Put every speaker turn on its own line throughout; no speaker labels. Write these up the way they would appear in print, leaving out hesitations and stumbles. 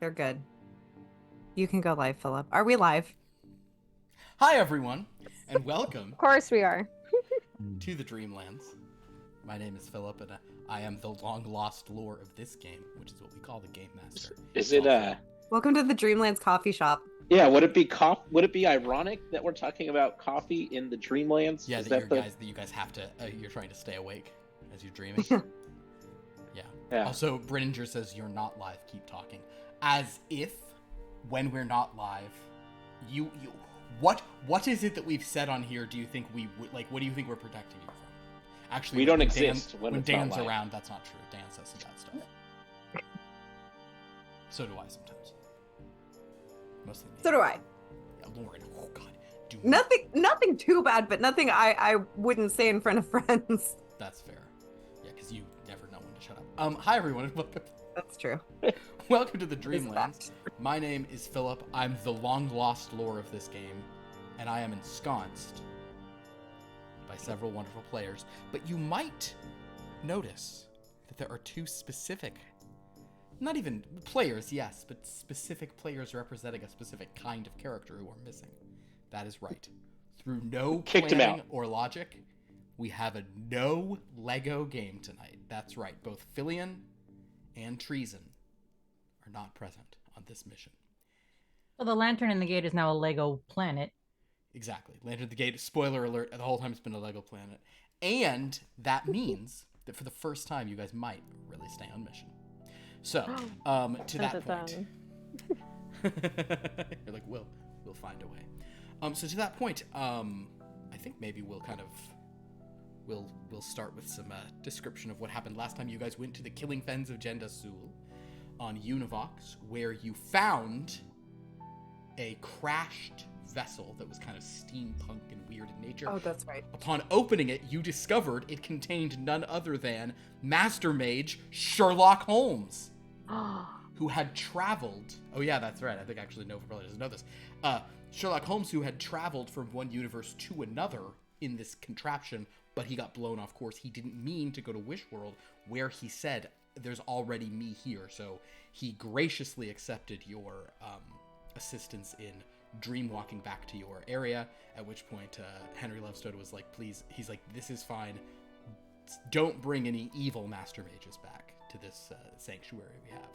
They're good. You can go live, Philip. Are we live?
Hi, everyone, and welcome
Of course we are.
to the Dreamlands. My name is Philip, and I am the long-lost lore of this game, which is what we call the Game Master.
Is it
Welcome to the Dreamlands coffee shop.
Yeah, would it be ironic that we're talking about coffee in the Dreamlands?
Yeah, that you guys have to. You're trying to stay awake as you're dreaming. Yeah. Also, Brinninger says you're not live. Keep talking, as if when we're not live, you. What is it that we've said on here? Do you think we like? What do you think we're protecting you from? Actually,
we don't exist when
Dan's around. That's not true. Dan says some bad stuff. So do I sometimes. Mostly me.
So do I.
Yeah, Lauren. Oh God.
Nothing too bad, but nothing I wouldn't say in front of friends.
That's fair. Yeah, because you never know when to shut up. Hi everyone, and welcome.
That's true.
Welcome to the Dreamlands. My name is Philip. I'm the long-lost lore of this game, and I am ensconced by several wonderful players. But you might notice that there are two specific, not even players, yes, but specific players representing a specific kind of character who are missing. That is right. Through no planning or logic, we have a no Lego game tonight. That's right. Both Filian and Treason are not present on this mission.
Well, the Lantern in the Gate is now a Lego planet.
Exactly. Lantern in the Gate, spoiler alert, the whole time it's been a Lego planet. And that means that for the first time, you guys might really stay on mission. So, to that point... You're like, we'll find a way. So to that point, I think maybe we'll kind of... We'll start with some description of what happened last time you guys went to the Killing Fens of Jenda Sul on Univox, where you found a crashed vessel that was kind of steampunk and weird in nature.
Oh, that's right.
Upon opening it, you discovered it contained none other than Master Mage Sherlock Holmes, who had traveled... Oh yeah, that's right. I think actually Nova probably doesn't know this. Sherlock Holmes, who had traveled from one universe to another in this contraption, but he got blown off course. He didn't mean to go to Wishworld, where he said, there's already me here. So he graciously accepted your assistance in dreamwalking back to your area, at which point Henry Lovestone was like, please, he's like, this is fine. Don't bring any evil Master Mages back to this sanctuary we have.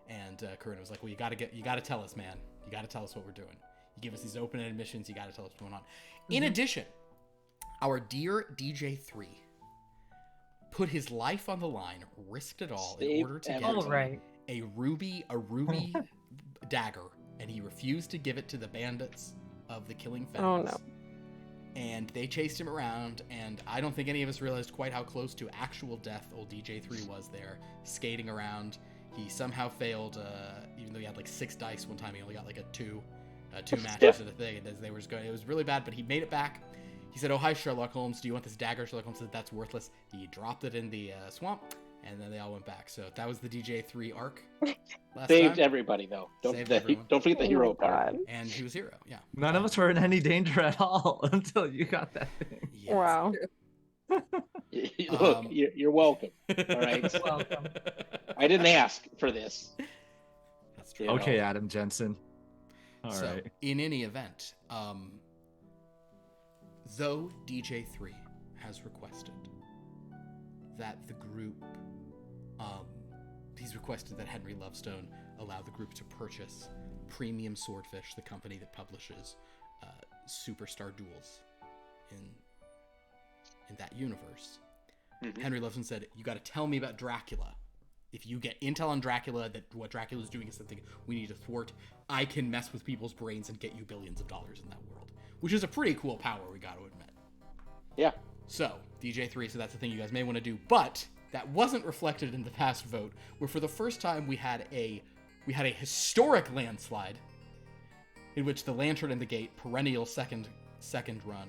And Corinna was like, well, you gotta tell us, man. You gotta tell us what we're doing. You give us these open-ended missions, you gotta tell us what's going on. Mm-hmm. In addition, our dear DJ3 put his life on the line, risked it all in order to get a ruby dagger, and he refused to give it to the bandits of the Killing Fens.
Oh no.
And they chased him around, and I don't think any of us realized quite how close to actual death old DJ3 was there, skating around. He somehow failed, even though he had like 6 dice one time, he only got like two matches of the thing, and as they were going, it was really bad, but he made it back. He said, oh, hi, Sherlock Holmes. Do you want this dagger? Sherlock Holmes said, that's worthless. He dropped it in the swamp, and then they all went back. So that was the DJ3 arc.
Saved everybody, though. Don't forget the hero part.
And he was hero, yeah.
None of us were in any danger at all until you got that thing.
Yes.
Wow.
Look, you're welcome. All right.
Welcome.
I didn't ask for this.
That's true.
Okay, Adam Jensen. All
so,
right.
in any event, though DJ3 has requested that the group, he's requested that Henry Lovestone allow the group to purchase Premium Swordfish, the company that publishes Superstar Duels in that universe. Mm-hmm. Henry Lovestone said, you got to tell me about Dracula. If you get intel on Dracula, that what Dracula's doing is something we need to thwart, I can mess with people's brains and get you billions of dollars in that world. Which is a pretty cool power, we got to admit.
Yeah.
So, DJ3, so that's the thing you guys may want to do. But that wasn't reflected in the past vote, where for the first time we had a historic landslide in which the Lantern in the Gate, perennial second run,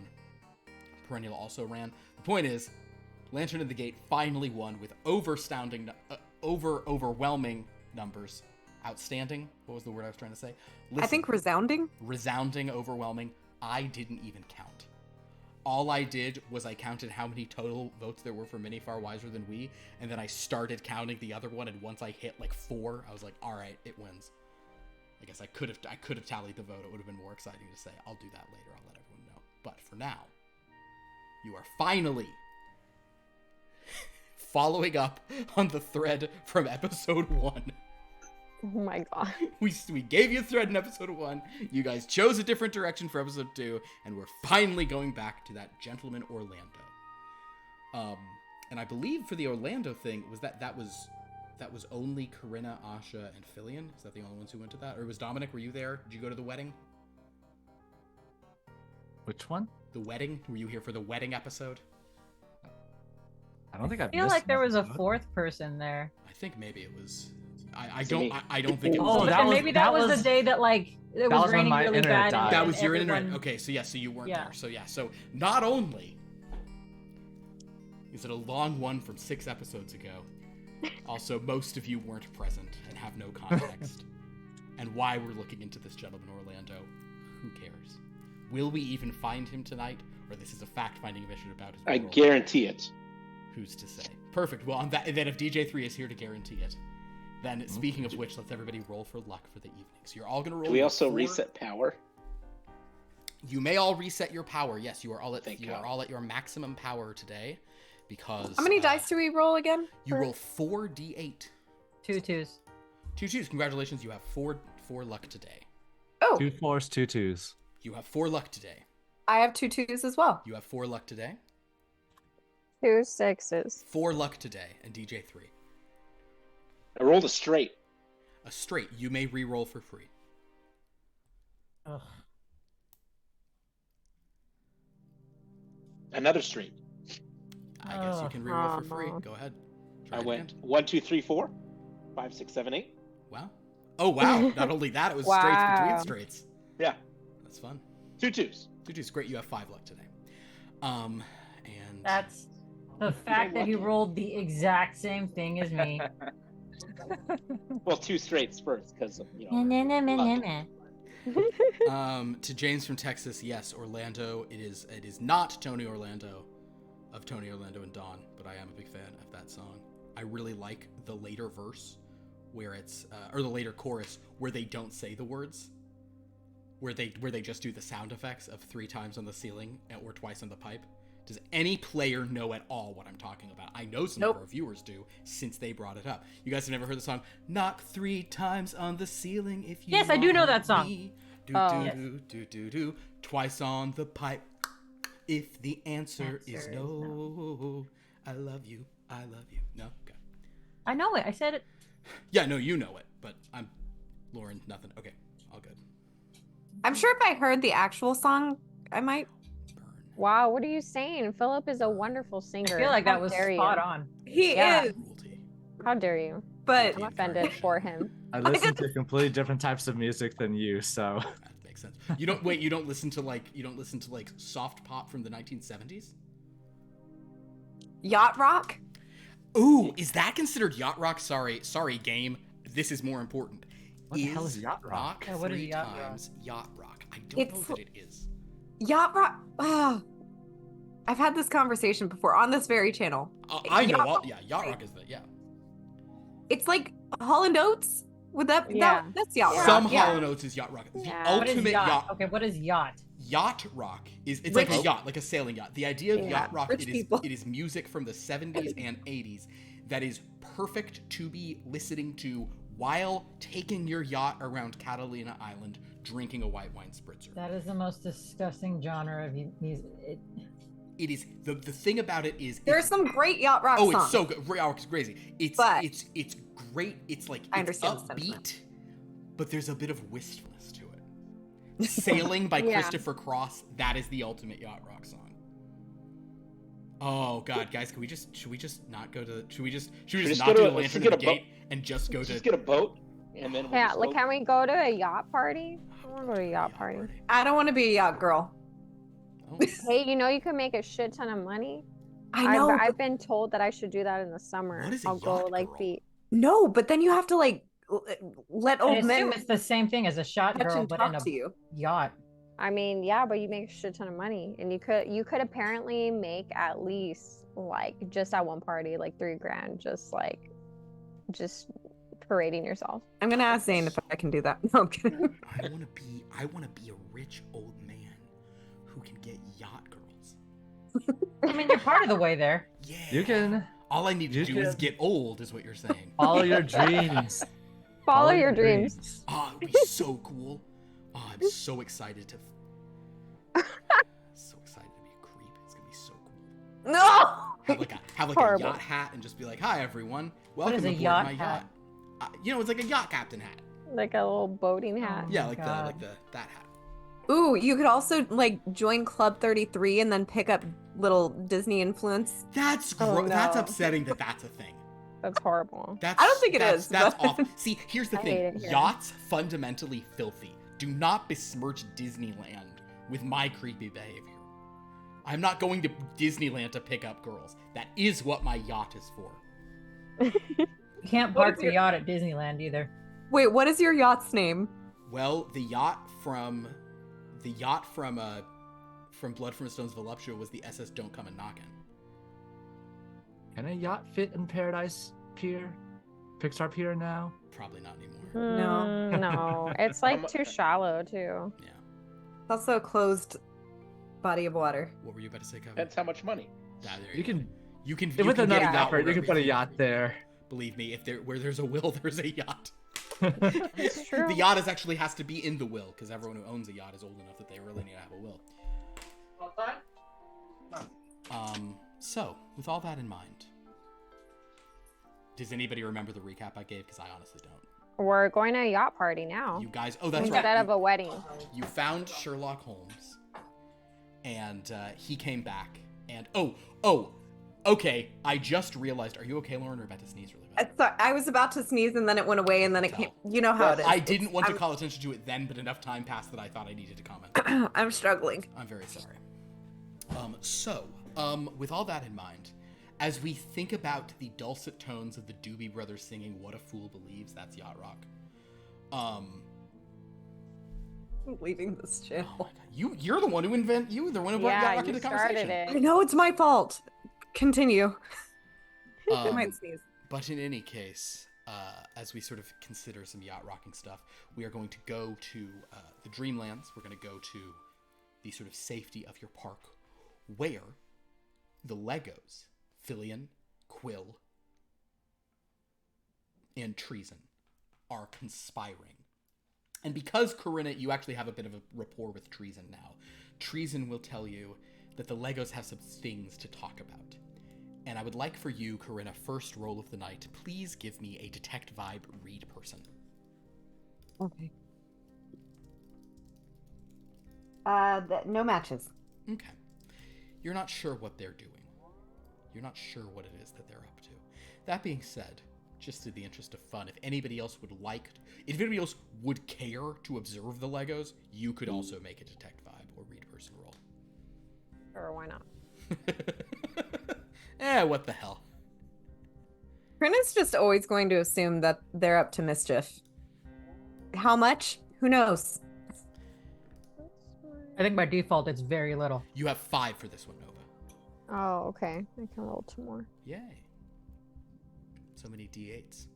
perennial also ran. The point is, Lantern in the Gate finally won with overwhelming numbers. Outstanding? What was the word I was trying to say?
I think resounding.
Resounding, overwhelming. I didn't even count. All I did was I counted how many total votes there were for Many Far Wiser Than We, and then I started counting the other one, and once I hit like 4, I was like, all right, it wins. I guess I could have tallied the vote. It would have been more exciting to say, I'll do that later. I'll let everyone know. But for now, you are finally following up on the thread from episode 1.
Oh my god.
We gave you a thread in episode 1. You guys chose a different direction for episode 2, and we're finally going back to that gentleman Orlando. And I believe for the Orlando thing that was only Corinna, Asha, and Filian. Is that the only ones who went to that, or was Dominic? Were you there? Did you go to the wedding?
Which one?
The wedding? Were you here for the wedding episode?
I don't think I've
I feel
missed
like there was a
an episode.
4th person there.
I think maybe it was. I
It's
don't.
me.
I don't think it
Oh,
was.
But
that
then
was-
maybe that was the day that like it
that
was
was when
raining
my
really
internet
bad.
died.
And
That was your
everyone...
internet. Okay, so so you weren't
Yeah.
there. So not only is it a long one from 6 episodes ago, also most of you weren't present and have no context. And why we're looking into this gentleman Orlando, who cares? Will we even find him tonight, or this is a fact-finding mission about his
I
world?
guarantee it.
Who's to say? Perfect. Well, on that, then if DJ3 is here to guarantee it, then speaking of which, let's everybody roll for luck for the evening. So you're all gonna roll.
Do we
your
also
4
reset power?
You may all reset your power. Yes, you are all at
Thank
you
God.
are all at your maximum power today, because
How many dice do we roll again?
you roll 4d8.
2 twos.
2 twos. Congratulations, you have four luck today.
Oh,
2 4s, 2 2s.
You have 4 luck today.
I have 2 twos as well.
You have 4 luck today.
2 6s.
4 luck today, and DJ3.
I rolled a straight.
A straight. You may re-roll for free.
Ugh.
Another straight.
I guess you can re-roll for free.
Oh.
Go ahead. Try
I
it
went
again.
1, 2, 3, 4, 5, 6, 7, 8.
Wow. Oh wow! Not only that, it was straights between
Wow.
straights.
Yeah,
That's fun.
2 2s.
2 twos. Great. You have 5 luck today. And
That's the fact that he rolled the exact same thing as me.
Well, 2 straights first, because
to James from Texas, yes, Orlando. It is not Tony Orlando of Tony Orlando and Dawn, but I am a big fan of that song. I really like the later verse where it's or the later chorus where they don't say the words, where they just do the sound effects of 3 times on the ceiling or twice on the pipe. Does any player know at all what I'm talking about? I know some
Nope.
of our viewers do, since they brought it up. You guys have never heard the song "Knock 3 times on the ceiling if you
Yes, I do know
want
that song.
me. Do
Oh.
do do do do. Twice on the pipe if the answer is
Answer is
no. I love you. I love you. No. Okay.
I know it. I said it.
Yeah, no, you know it, but I'm Lauren. Nothing. Okay, all good.
I'm sure if I heard the actual song, I might.
Burn.
Wow, what are you saying? Philip is a wonderful singer.
I feel like
How
that was
dare
spot
you?
on.
He
Yeah.
is,
Cruelty.
How dare you?
but
I'm offended for him.
I listen to completely different types of music than you, so
That makes sense. You don't wait. You don't listen to like soft pop from the 1970s.
yacht rock.
Ooh, is that considered yacht rock? Sorry, game. This is more important.
What the hell is yacht rock?
Yeah, what is
3
yacht rock?
times yacht rock? I don't know
It's-
that it is.
Yacht rock. I've had this conversation before on this very channel.
I know.
Yacht-
Yacht rock is the
It's like Holland Oates. Would that?
Yeah.
That's yacht rock.
Some
yeah.
Hall & Oates is yacht rock. The
Yeah.
What is
ultimate
yacht? Okay, what is yacht?
Yacht rock is it's like a
Rich-
yacht, like a sailing yacht. The idea of
Yeah,
yacht rock,
rich people.
it is music from the 70s and 80s that is perfect to be listening to while taking your yacht around Catalina Island, drinking a white wine spritzer.
That is the most disgusting genre of music.
It is the thing about it is
There's some great yacht rock
oh,
songs.
it's so good. Yacht rock is crazy. It's
But-
it's great. It's like
I
it's
understand the sentiment.
upbeat, but there's a bit of wistfulness to it. Sailing by
Yeah.
Christopher Cross, that is the ultimate yacht rock song. Oh god, guys, should we just not go to should we just
just
not
go
do
to-
the
let's
lantern
get
at the
a boat.
gate and just go
Let's
to
just get a boat, and then we'll
Yeah,
just
like
go.
can we go to a yacht party? I want to go to a yacht party.
I don't want to be a yacht girl.
Oh,
Hey, you know you can make a shit ton of money.
I know.
I've been told that I should do that in the summer.
What is a
I'll go
yacht
like
girl?
be.
No, but then you have to like let
I
old
assume
men
it's the same thing as a shot
touch
girl,
and
but
talk
in a
to you.
yacht.
I mean, yeah, but you make a shit ton of money, and you could apparently make at least like just at one party like $3,000, just parading yourself.
I'm gonna ask Zane if I can do that. No, I'm kidding.
I want to be a rich old man who can get yacht girls.
I mean, you're part of the way there.
Yeah.
You can
All I need to
you
do is
can-
get old, is what you're saying.
follow your dreams.
Follow your dreams.
Oh, it'd be so cool. Oh, I'm so excited to. So excited to be a creep. It's gonna be so cool.
No.
Have like a
Horrible.
yacht hat and just be like, "Hi everyone, welcome
is a
aboard
yacht
my
hat?
yacht." You know, it's like a yacht captain hat.
Like a little boating hat.
Yeah,
my
like
God.
that hat.
Ooh, you could also like join Club 33 and then pick up little Disney influence.
That's
Oh,
That's
no.
upsetting that that's a thing.
That's horrible.
That's,
I don't think it
that's,
is,
That's
but-
awful. See, here's the
I hate
thing.
it here.
Yachts fundamentally filthy. Do not besmirch Disneyland with my creepy behavior. I'm not going to Disneyland to pick up girls. That is what my yacht is for.
You can't
What
park
is
the
your-
yacht at Disneyland either.
Wait, what is your yacht's name?
Well, the yacht from Blood from a Stone's Voluptua was the SS Don't Come a Knockin'.
Can a yacht fit in Paradise Pier? Pixar Pier now?
Probably not anymore.
No.
No. It's like too shallow too.
Yeah.
It's also a closed body of water.
What were you about to say, Kevin?
That's how much money.
Ah, there
You
go.
can,
You can.
with
can
enough
get a yacht
effort, you can
wherever
put a
you
yacht
want.
there.
Believe me, where there's a will, there's a yacht.
It's true.
The yacht actually has to be in the will, because everyone who owns a yacht is old enough that they really need to have a will. So, with all that in mind, does anybody remember the recap I gave? Because I honestly don't.
We're going to a yacht party now.
You guys, oh, that's
Instead
right.
of a wedding.
You found Sherlock Holmes, and he came back, and okay. I just realized. Are you okay, Lauren? Or about to sneeze really bad?
Sorry, I was about to sneeze and then it went away and then it came. You know how it is.
I didn't want to
I'm-
call attention to it then, but enough time passed that I thought I needed to comment.
I'm struggling.
I'm very sorry. With all that in mind, as we think about the dulcet tones of the Doobie Brothers singing "What a Fool Believes," that's yacht rock.
I'm leaving this
Oh
channel.
my god, you're the one who the one who brought yacht
Yeah,
rock
you
into the
started
conversation.
I
it.
know it's my fault. Continue. I
Um,
might sneeze.
But in any case, as we sort of consider some yacht rocking stuff, we are going to go to the Dreamlands. We're going to go to the sort of safety of your park, where the Legos, Filian, Quill, and Treason are conspiring. And because, Corinna, you actually have a bit of a rapport with Treason now, Treason will tell you that the Legos have some things to talk about. And I would like for you, Corinna, first roll of the night, please give me a detect vibe read person.
Okay. No matches.
Okay. You're not sure what they're doing. You're not sure what it is that they're up to. That being said, just in the interest of fun, if anybody else would care to observe the Legos, you could also make a detect vibe or read person roll.
Or why not?
What the hell?
Corinna's just always going to assume that they're up to mischief. How much? Who knows?
I think by default it's very little.
You have 5 for this one, Nova.
Oh, okay. I can roll 2 more.
Yay. So many D8s.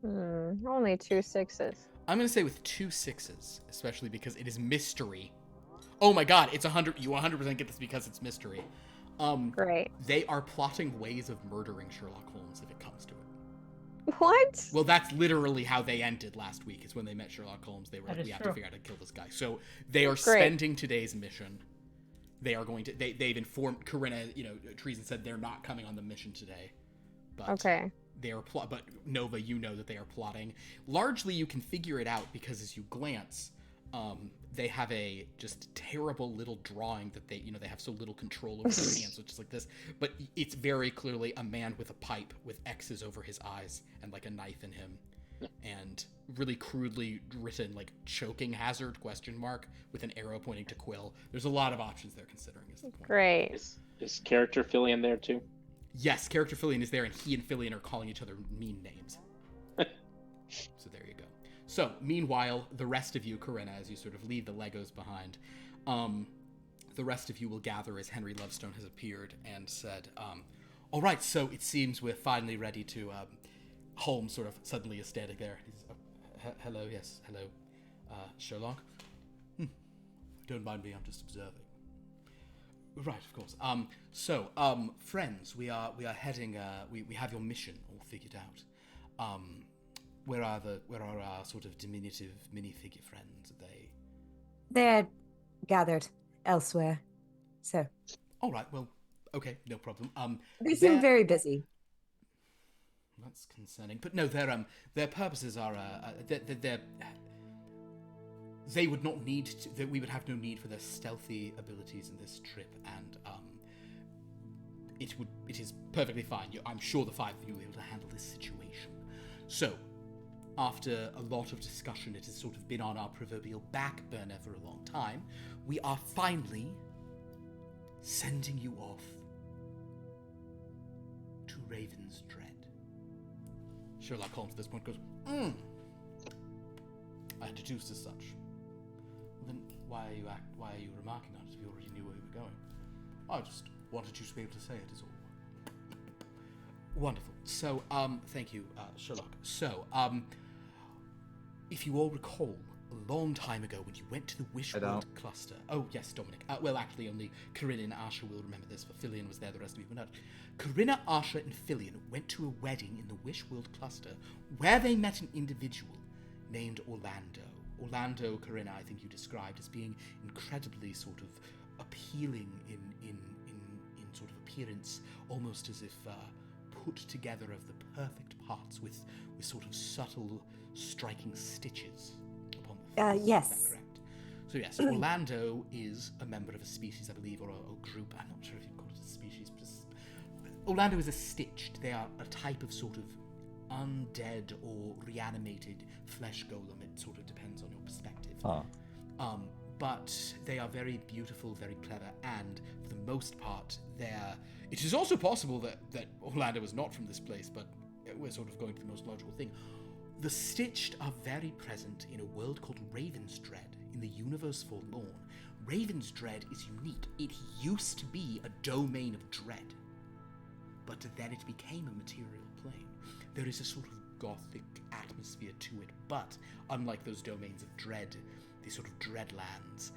Only 2 6s.
I'm going to say with 2 6s, especially because it is mystery. Oh my god, it's 100. You 100% get this because it's mystery.
Great.
They are plotting ways of murdering Sherlock Holmes if it comes to it.
What?
Well, that's literally how they ended last week, is when they met Sherlock Holmes. They were
That
like,
is
we have
true.
to figure out how to kill this guy. So they are
Great.
spending today's mission. They are going to, they've informed Corinna, Treason said they're not coming on the mission today. But
Okay.
they are but Nova, you know that they are plotting. Largely, you can figure it out because as you glance, they have a just terrible little drawing that they have so little control over their hands, which is like this. But it's very clearly a man with a pipe with X's over his eyes and like a knife in him, and really crudely written like choking hazard ? With an arrow pointing to Quill. There's a lot of options they're considering. Is the point.
Great.
Is character Filian there too?
Yes, character Filian is there, and he and Filian are calling each other mean names. So there you go. So, meanwhile, the rest of you, Corinna, as you sort of leave the Legos behind, the rest of you will gather as Henry Lovestone has appeared and said, All right, so it seems we're finally ready to. Holmes sort of suddenly is standing there. He's, hello, yes, hello, Sherlock. Don't mind me, I'm just observing. Right, of course. So, friends, we are heading. We have your mission all figured out. Where are our sort of diminutive minifigure friends? Are they?
They're gathered elsewhere. So.
All right. Well, okay, no problem.
They seem very busy.
That's concerning, but no, their purposes are they would not need to, that we would have no need for their stealthy abilities in this trip, and it is perfectly fine. I'm sure the five of you will be able to handle this situation. So, after a lot of discussion, it has sort of been on our proverbial back burner for a long time. We are finally sending you off to Raven's Dread. Sherlock Holmes at this point goes, I introduced as such. Well, then why are you remarking on it if you already knew where we were going? I just wanted you to be able to say it is all. Wonderful. So, thank you, Sherlock. So, if you all recall, a long time ago when you went to the Wishworld cluster. Oh, yes, Dominic. Well, actually, only Corinna and Asha will remember this, but Fillion was there, the rest of you were not. Corinna, Asha, and Fillion went to a wedding in the Wishworld cluster where they met an individual named Orlando. Orlando, Corinna, I think you described as being incredibly sort of appealing in sort of appearance, almost as if put together of the perfect parts with sort of subtle, striking stitches upon the face.
Yes.
Is that correct? So yes, Orlando is a member of a species, I believe, or a group. I'm not sure if you call it a species, but Orlando is a Stitched. They are a type of sort of undead or reanimated flesh golem. It sort of depends on your perspective. But they are very beautiful, very clever, and for the most part, it is also possible that Orlando is not from this place, but we're sort of going to the most logical thing. The Stitched are very present in a world called Raven's Dread, in the universe forlorn. Raven's Dread is unique. It used to be a domain of dread, but then it became a material plane. There is a sort of gothic atmosphere to it, but unlike those domains of dread, these sort of Dreadlands,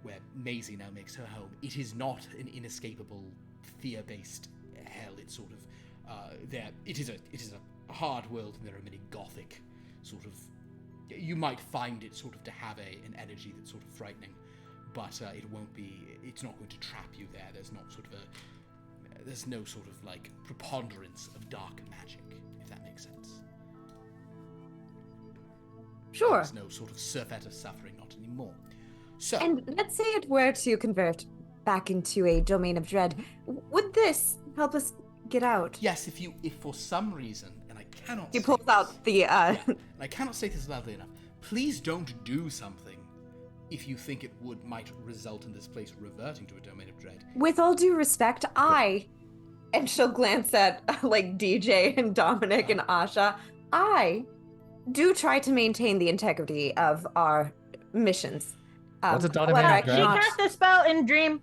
where Maisie now makes her home, it is not an inescapable, fear-based hell. It's sort of it is a hard world, and there are many gothic sort of. You might find it sort of to have an energy that's sort of frightening, but it won't be. It's not going to trap you there. There's no sort of like preponderance of dark magic, if that makes sense.
Sure.
There's no sort of surfeit of suffering, not anymore. So,
and let's say it were to convert back into a domain of dread. Would this help us get out?
Yes, if for some reason, and I cannot.
He pulls out the.
And I cannot say this loudly enough. Please don't do something if you think it might result in this place reverting to a domain of dread.
With all due respect, and she'll glance at like DJ and Dominic and Asha, I do try to maintain the integrity of our missions.
What's a domain of
She
dread?
cast a spell in Dream.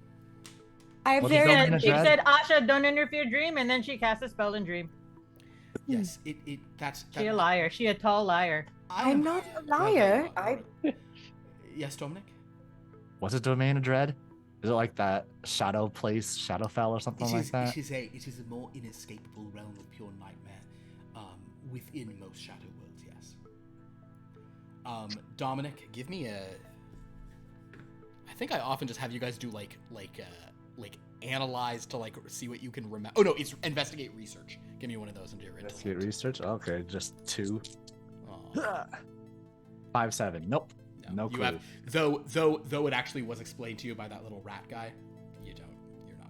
I have
What's a
very.
domain of
She
dread?
said, "Asha, don't interfere, Dream," and then she cast a spell in Dream.
Yes, that's.
She a liar. She a tall liar.
I'm not a liar.
Yes, Dominic.
What's a domain of dread? Is it like that shadow place, Shadowfell, or something like that?
It is a more inescapable realm of pure nightmare, within most shadow worlds. Yes. Dominic, give me a. I think I often just have you guys do like analyze to like see what you can remember. Oh no, it's investigate research. Give me one of those into your
Investigate research? Okay, just 2.
Oh.
5-7. Nope. No
you
clue.
have though it actually was explained to you by that little rat guy. You're not familiar.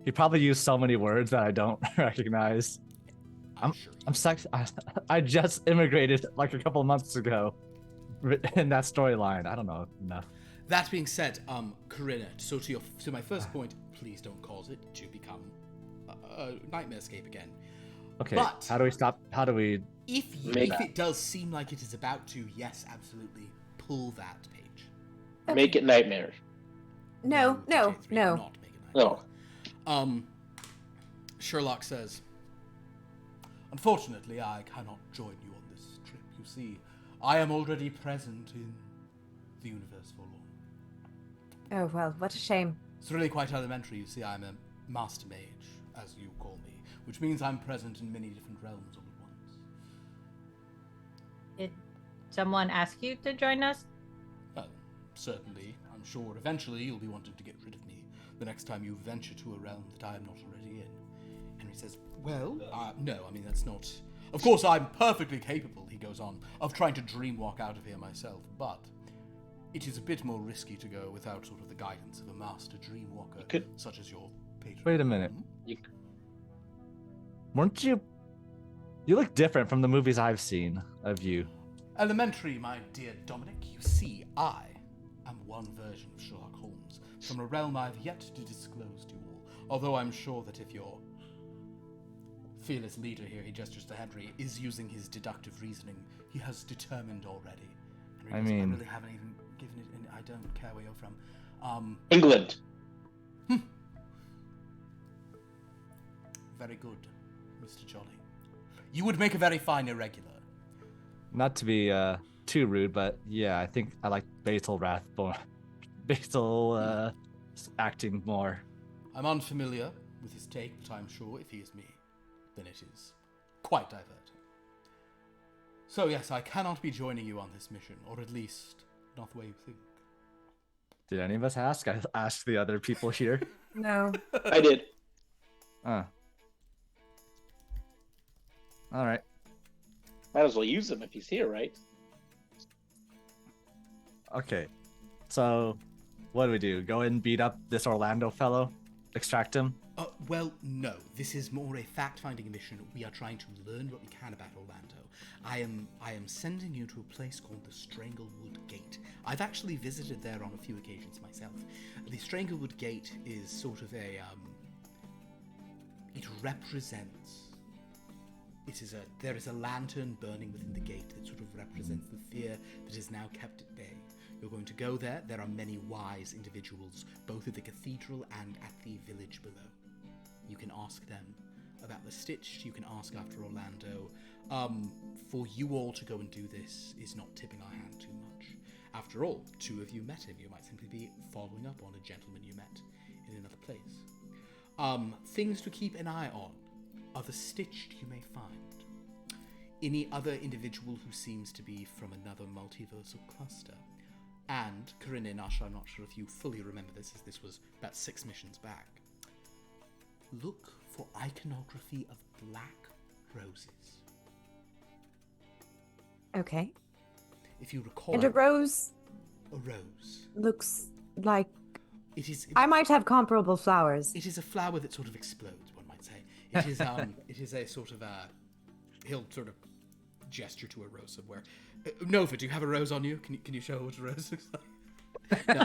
He probably used so many words that I don't recognize.
Sure.
I just immigrated like a couple months ago in that storyline. I don't know enough.
That being said, Corinna, so to my first point, please don't cause it to become a nightmarescape again.
Okay,
but
how do we stop? How do we...
If it does seem like it is about to, yes, absolutely, pull that page.
Make it nightmare.
No.
Not make it nightmare.
No.
Sherlock says, "Unfortunately, I cannot join you on this trip. You see, I am already present in the universe for long.
Oh, well, what a shame.
It's really quite elementary. You see, I'm a master mage, as you call me, which means I'm present in many different realms all at once.
Did someone ask you to join us?
Well, certainly. I'm sure eventually you'll be wanting to get rid of me the next time you venture to a realm that I am not already in." Henry says, "Well, no, I mean, that's not... Of course, I'm perfectly capable," he goes on, "of trying to dream walk out of here myself, but it is a bit more risky to go without sort of the guidance of a master dream walker, such as your patron."
Wait a minute.
You,
Weren't you? You look different from the movies I've seen of you.
Elementary, my dear Dominic. You see, I am one version of Sherlock Holmes, from a realm I've yet to disclose to you all, although I'm sure that if your fearless leader here, he gestures to Henry, is using his deductive reasoning, he has determined already. Henry
I
goes,
mean...
I really haven't even given it, and I don't care where you're from.
England.
Very good, Mr. Jolly. You would make a very fine irregular.
Not to be too rude, but yeah, I think I like Basil Rathbone. Basil acting more.
I'm unfamiliar with his take, but I'm sure if he is me, then it is quite diverting. So yes, I cannot be joining you on this mission, or at least not the way you think.
Did any of us ask? I asked the other people here.
No.
I did.
All right.
Might as well use him if he's here, right?
Okay. So, what do we do? Go and beat up this Orlando fellow? Extract him?
Well, no. This is more a fact-finding mission. We are trying to learn what we can about Orlando. I am sending you to a place called the Stranglewood Gate. I've actually visited there on a few occasions myself. The Stranglewood Gate is sort of a it represents. There is a lantern burning within the gate that sort of represents the fear that is now kept at bay. You're going to go there. There are many wise individuals, both at the cathedral and at the village below. You can ask them about the Stitched. You can ask after Orlando. For you all to go and do this is not tipping our hand too much. After all, two of you met him. You might simply be following up on a gentleman you met in another place. Things to keep an eye on are the Stitched you may find. Any other individual who seems to be from another multiversal cluster. And, Corinne and Asha, I'm not sure if you fully remember this, as this was about 6 missions back. Look for iconography of black roses.
Okay.
If you recall...
And a rose
A rose.
looks like...
It is...
I might have comparable flowers.
It is a flower that sort of explodes, one might say. It is it is a sort of a... He'll sort of gesture to a rose somewhere. Nova, do you have a rose on you? Can you show what a rose looks like? No,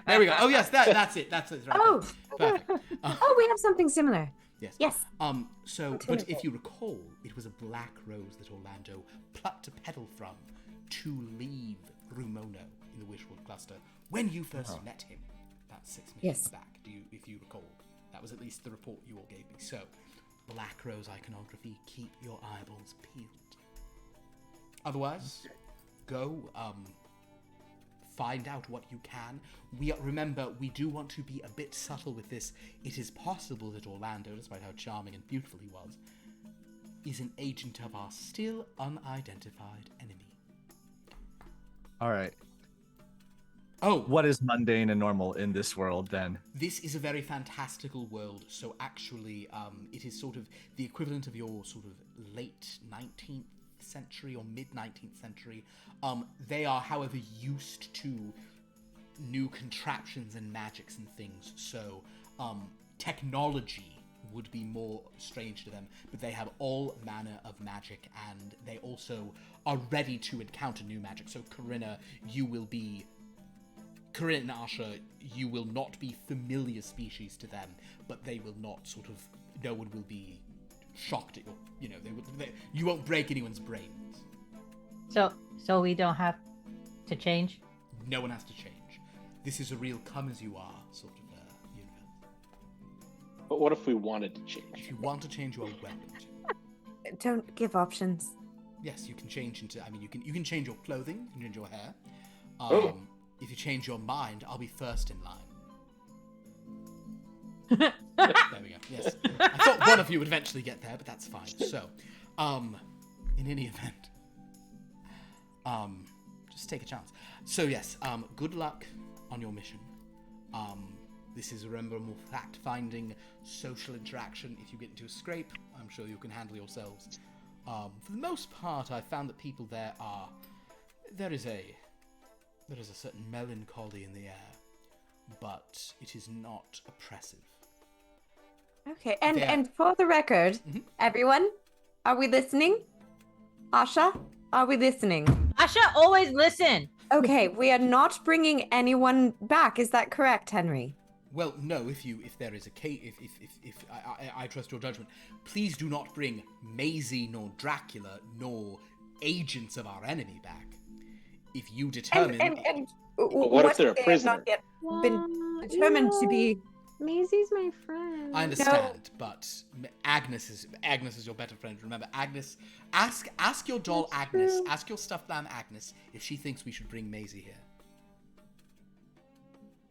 there we go. Oh yes, that's it. That's it. Right
Oh,
there. Perfect.
oh, we have something similar.
Yes.
Yes.
But if you recall, it was a black rose that Orlando plucked a petal from to leave Rumono in the Wishwood cluster when you first met him about 6 missions back. If you recall, that was at least the report you all gave me. So, black rose iconography. Keep your eyeballs peeled. Otherwise, go find out what you can. Remember, we do want to be a bit subtle with this. It is possible that Orlando, despite how charming and beautiful he was, is an agent of our still unidentified enemy.
All right.
Oh,
What is mundane and normal in this world then?
this is a very fantastical world. So actually, it is sort of the equivalent of your sort of late 19th century or mid 19th century. They are, however, used to new contraptions and magics and things. So technology would be more strange to them, but they have all manner of magic, and they also are ready to encounter new magic. So Corinne and Asha, you will not be familiar species to them, but they will not no one will be shocked at you won't break anyone's brains.
So we don't have to change?
No one has to change. This is a real come as you are sort of universe.
But what if we wanted to
If
change?
you want to change your weapon,
Don't give options.
yes, you can change into. I mean, you can change your clothing, you can change your hair.
Oh.
If you change your mind, I'll be first in line. There we go. Yes, I thought one of you would eventually get there, but that's fine. So, in any event, just take a chance. So yes, good luck on your mission. This is, remember, more fact-finding, social interaction. If you get into a scrape, I'm sure you can handle yourselves. For the most part, I found that people there there is a certain melancholy in the air, but it is not oppressive.
Okay,
There.
and for the record,
Mhm.
everyone, are we listening? Asha, are we listening?
Asha, always listen.
Okay, we are not bringing anyone back. Is that correct, Henry?
Well, no. If there is a case, if I trust your judgment, please do not bring Maisie nor Dracula nor agents of our enemy back. If you determine,
And
what if they're a
they have
prisoner?
not yet been determined to be?
Maisie's my friend.
I understand, but Agnes is your better friend. Remember, Agnes. Ask your doll
That's
Agnes.
true.
Ask your stuffed lamb Agnes if she thinks we should bring Maisie here.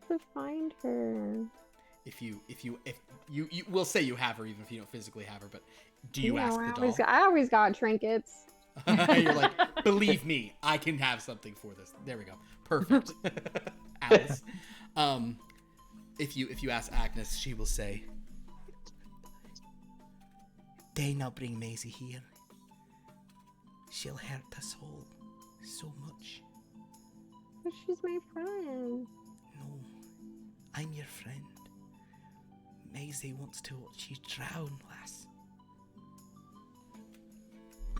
To find her.
If you will say you have her, even if you don't physically have her. But do you ask the doll?
I always got trinkets.
You're like, believe me, I can have something for this. There we go. Perfect. Alice. If you ask Agnes, she will say, "They now bring Maisie here. She'll hurt us all so much."
But she's my friend.
No, I'm your friend. Maisie wants to watch you drown, lass.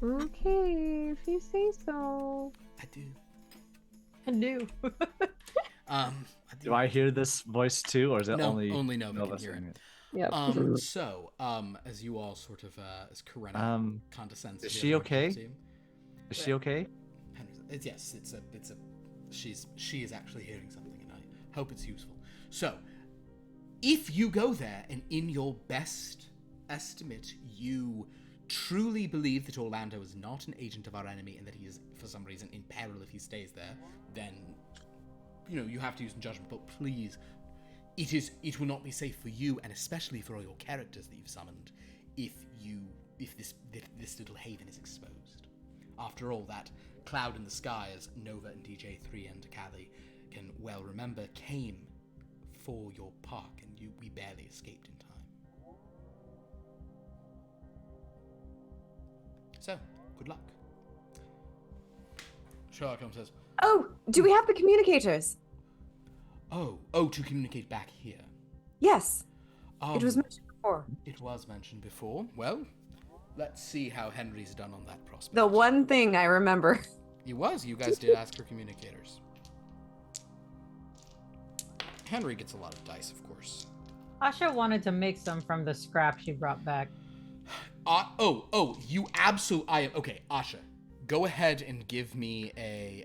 Okay, if you say so.
I do.
I knew.
I do.
Do I hear this voice too, or is it
No,
only
Nova can hear
saying
it.
Yep.
So, as you all sort of, as Karenna condescends.
Is
to
she
everyone
okay?
else here,
Is she okay?
Yes, she is actually hearing something, and I hope it's useful. So, if you go there, and in your best estimate, you truly believe that Orlando is not an agent of our enemy, and that he is, for some reason, in peril if he stays there, then, you have to use some judgment. But please, it will not be safe for you, and especially for all your characters that you've summoned, if this little haven is exposed. After all, that cloud in the sky, as Nova and DJ3 and Callie can well remember, came for your park, and we barely escaped in time. So, good luck. Sherlock Holmes says,
Oh, do we have the communicators?
Oh, to communicate back here.
Yes, it was
Um,
mentioned before.
It was mentioned before. Well, let's see how Henry's done on that prospect.
The one thing I remember.
You guys did ask for communicators. Henry gets a lot of dice, of course.
Asha wanted to make some from the scrap she brought back.
You absolutely. Okay, Asha, go ahead and give me a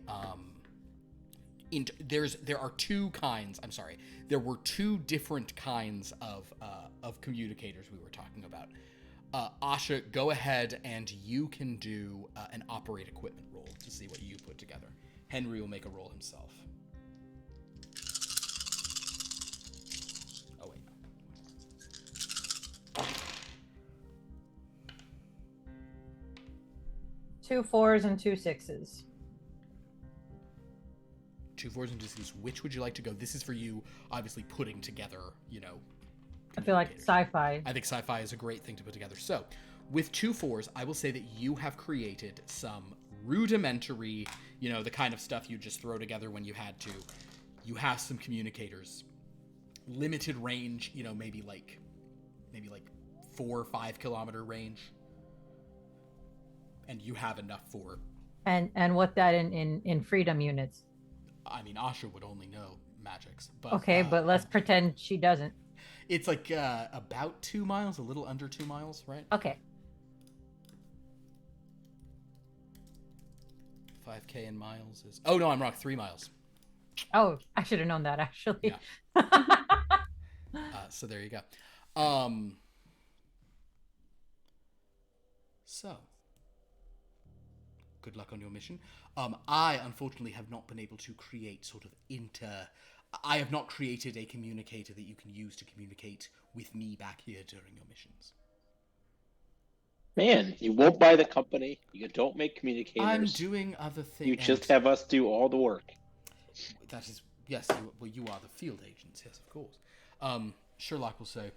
there are two kinds. I'm sorry. There were two different kinds of communicators we were talking about. Asha, go ahead and you can do an operate equipment roll to see what you put together. Henry will make a roll himself. Oh wait.
2 4s and 2 6s.
2 4s and 2 6s. Which would you like to go? This is for you, obviously putting together,
I feel like sci-fi.
I think sci-fi is a great thing to put together. So, with 2 4s, I will say that you have created some rudimentary, the kind of stuff you just throw together when you had to. You have some communicators, limited range, maybe like 4 or 5 kilometer range, and you have enough for.
And what that in freedom units.
I mean, Asha would only know magics, but
Okay, but let's pretend she doesn't.
It's like about 2 miles, a little under 2 miles, right?
Okay.
5K in miles is. Oh no, I'm wrong. 3 miles.
Oh, I should have known that actually.
So there you go. So, good luck on your mission. I unfortunately have not been able to create I have not created a communicator that you can use to communicate with me back here during your missions.
Man, you won't buy the company. You don't make communicators.
I'm doing other things.
You just have us do all the work.
That is, yes, you are the field agents, yes, of course. Sherlock will say,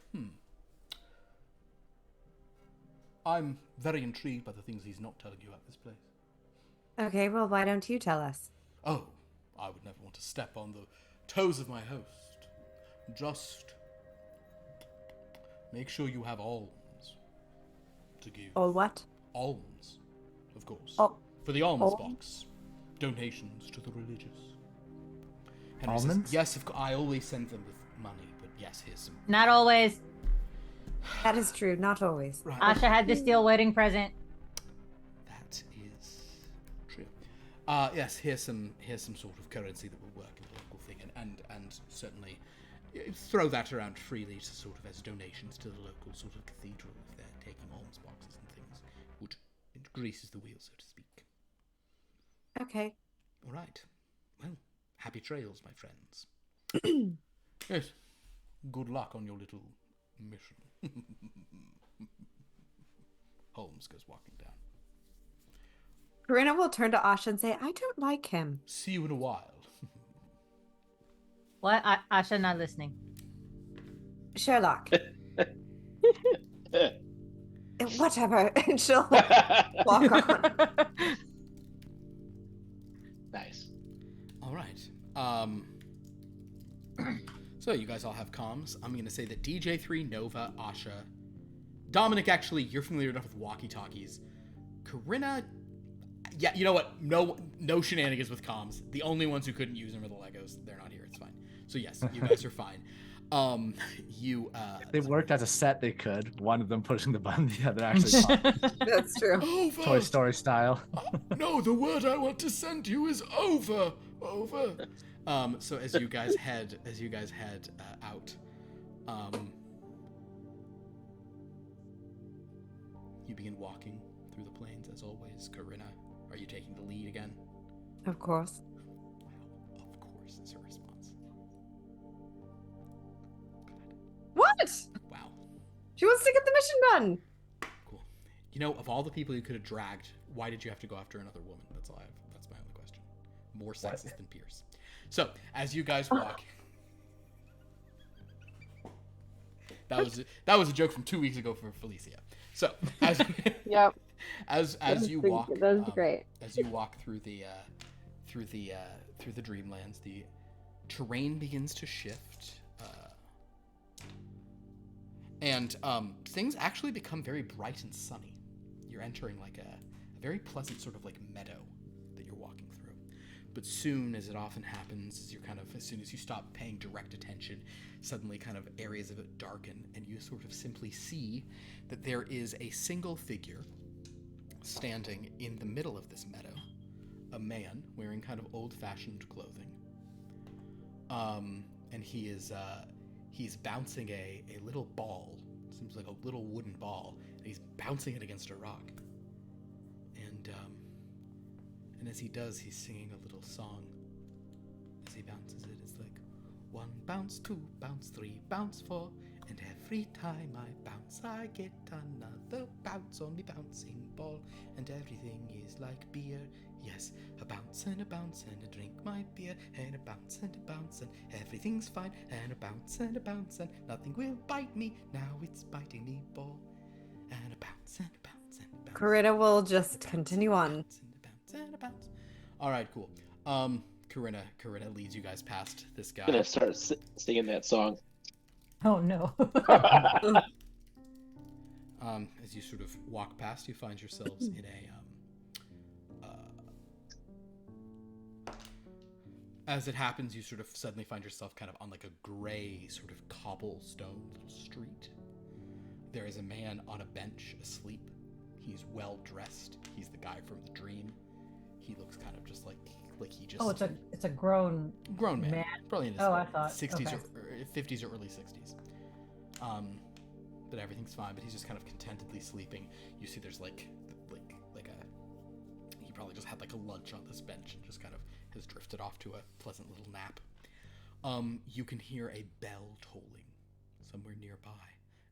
I'm very intrigued by the things he's not telling you about this place.
Okay, well, why don't you tell us?
Oh, I would never want to step on the toes of my host. Just make sure you have alms to give.
All what?
Alms, of course.
Oh.
For the alms
Alms?
box. Donations to the religious.
Almonds?
Says, yes, I always send them with money, but yes, here's some.
Not always.
That is true, not always.
Right.
Asha had to steal wedding present.
That is true. Yes, here's some sort of currency that will work in the local thing, and certainly throw that around freely to sort of as donations to the local sort of cathedral if they're taking alms boxes and things. It greases the wheel, so to speak.
Okay.
All right. Well, happy trails, my friends. Yes. Good luck on your little mission. Holmes goes walking down.
Corinna will turn to Asha and say, I don't like him.
See you in a while.
What? Asha not listening.
Sherlock. Whatever. And she'll walk on.
Nice.
All right. So you guys all have comms. I'm going to say that DJ3, Nova, Asha, Dominic, actually, you're familiar enough with walkie-talkies. Corinna, yeah, you know what? No shenanigans with comms. The only ones who couldn't use them are the Legos. They're not here. It's fine. So yes, you guys are fine.
If they worked as a set, they could. One of them pushing the button, the other actually talking.
That's true.
Over.
Toy Story style.
No, the word I want to send you is over. Over. So as you guys head out, you begin walking through the plains as always. Corinna, are you taking the lead again?
Of course.
Wow, of course is her response.
What?
Wow,
She wants to get the mission done.
cool. You know, of all the people you could have dragged, why did you have to go after another woman? That's my only question. More sexist than Pierce. So, as you guys walk, that was a joke from 2 weeks ago for Felicia. So, as
Yep.
as you walk,
That was great.
as you walk through the Dreamlands, the terrain begins to shift, and things actually become very bright and sunny. You're entering like a very pleasant sort of like meadow that you're walking through. But soon, as it often happens, as soon as you stop paying direct attention, suddenly kind of areas of it darken, and you sort of simply see that there is a single figure standing in the middle of this meadow. A man wearing kind of old-fashioned clothing. And he's bouncing a little ball. Seems like a little wooden ball. And he's bouncing it against a rock. And as he does, he's singing a little song. As he bounces it, it's like 1 bounce, 2 bounce, 3 bounce, 4. And every time I bounce, I get another bounce on me bouncing ball. And everything is like beer. Yes, a bounce and a drink my beer. And a bounce and everything's fine. And a bounce and nothing will bite me. Now it's biting me ball. And a bounce and a bounce.
Corinna will just continue on.
And a bounce. All right, cool. Corinna leads you guys past this guy.
I'm gonna start singing that song.
Oh no.
As you sort of walk past, you find yourselves in a. As it happens, you sort of suddenly find yourself kind of on like a gray sort of cobblestone little street. There is a man on a bench asleep. He's well dressed. He's the guy from the dream. He looks kind of just like he just.
Oh, it's a grown
man. Probably in his
I thought
60s
okay.
or 50s or early 60s. but everything's fine. But he's just kind of contentedly sleeping. You see, there's like he probably just had like a lunch on this bench and just kind of has drifted off to a pleasant little nap. You can hear a bell tolling somewhere nearby,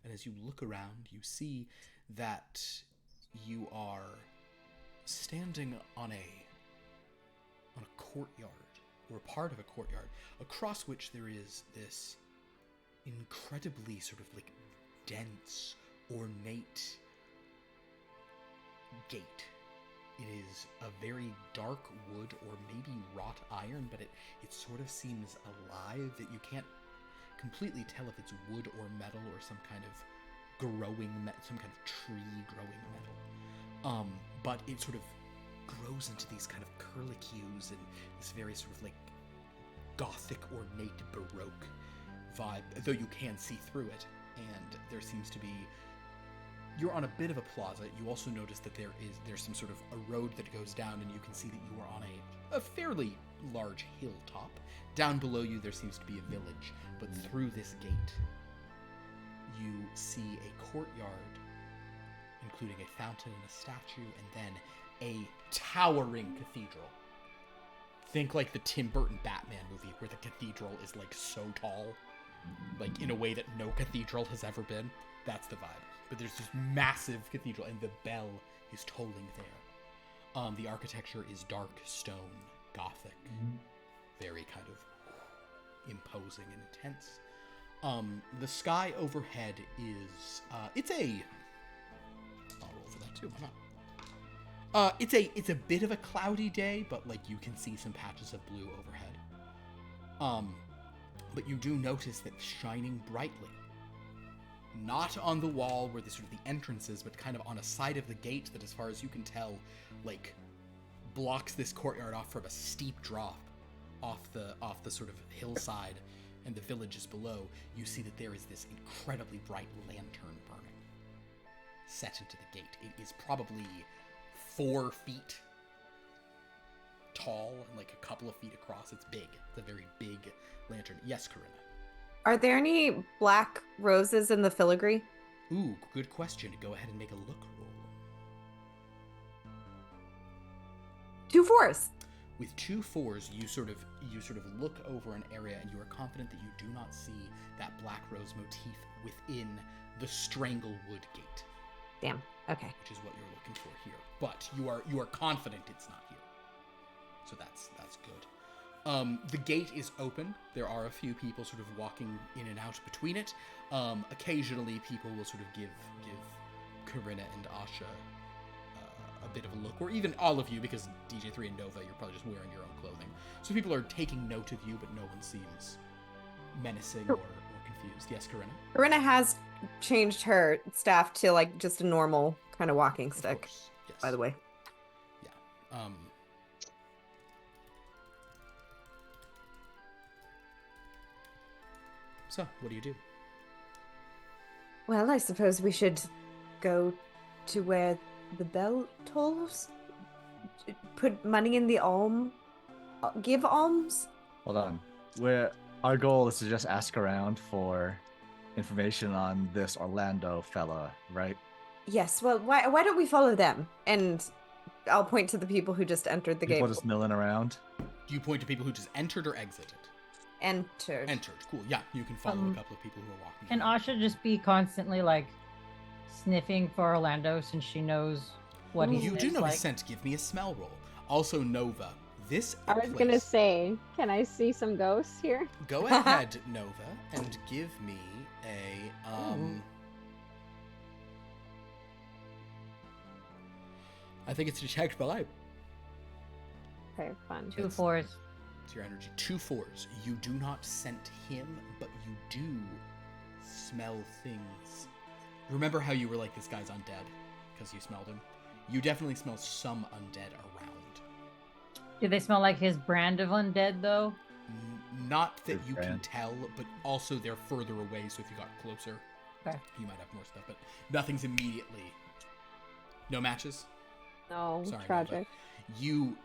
and as you look around, you see that you are standing on a courtyard, or part of a courtyard, across which there is this incredibly sort of like dense, ornate gate. It is a very dark wood or maybe wrought iron, but it sort of seems alive, that you can't completely tell if it's wood or metal or some kind of some kind of tree growing metal. But it sort of grows into these kind of curlicues and this very sort of like gothic, ornate, baroque vibe, though you can see through it. And there seems to be, you're on a bit of a plaza. You also notice that there's some sort of a road that goes down, and you can see that you are on a fairly large hilltop. Down below you there seems to be a village, but through this gate you see a courtyard, including a fountain and a statue, and then a towering cathedral. Think like the Tim Burton Batman movie, where the cathedral is like so tall, like in a way that no cathedral has ever been. That's the vibe. But there's this massive cathedral, and the bell is tolling there. The architecture is dark stone, gothic, very kind of imposing and intense. The sky overhead is I'll roll for that too. Why not? It's a bit of a cloudy day, but like you can see some patches of blue overhead. But you do notice that shining brightly, not on the wall where the sort of the entrance is, but kind of on a side of the gate that, as far as you can tell, like blocks this courtyard off from a steep drop off the sort of hillside, and the villages below. You see that there is this incredibly bright lantern burning, set into the gate. It is probably 4 feet tall and like a couple of feet across. It's big. It's a very big lantern. Yes, Corinna.
Are there any black roses in the filigree?
Ooh, good question. Go ahead and make a look roll.
2 4s.
With 2 4s, you sort of look over an area, and you are confident that you do not see that black rose motif within the Stranglewood gate.
Damn. Okay.
Which is what you're looking for here. But you are confident it's not here. So that's good. The gate is open. There are a few people sort of walking in and out between it. Occasionally, people will sort of give Corinna and Asha a bit of a look, or even all of you, because DJ3 and Nova, you're probably just wearing your own clothing. So people are taking note of you, but no one seems menacing or confused. Yes, Corinna?
Corinna has changed her staff to like just a normal kind of walking
Of
stick,
course. Yes.
by the way.
Yeah. So, what do you do?
Well, I suppose we should go to where the bell tolls. Put money in the give alms.
Hold on. Our goal is to just ask around for information on this Orlando fella, right?
Yes. Well, why don't we follow them? And I'll point to the people who just entered the
People
gate.
just milling around.
Do you point to people who just entered or exited?
Entered.
Entered. Cool. Yeah, you can follow a couple of people who are walking.
Can
around.
Asha just be constantly like sniffing for Orlando since she knows what he
You do
smells
know
like?
his scent. Give me a smell roll. Also, Nova. This
I was gonna
place-
say, can I see some ghosts here?
Go ahead, Nova, and give me a I think it's detect vibe.
Okay, fun.
2 4s.
It's your energy. 2 4s. You do not scent him, but you do smell things. Remember how you were like, this guy's undead because you smelled him? You definitely smell some undead around.
Do they smell like his brand of undead though?
Not that
His
you can
brand.
tell, but also they're further away, so if you got closer,
Okay.
you might have more stuff, but nothing's immediately. No matches?
No,
Sorry,
tragic.
You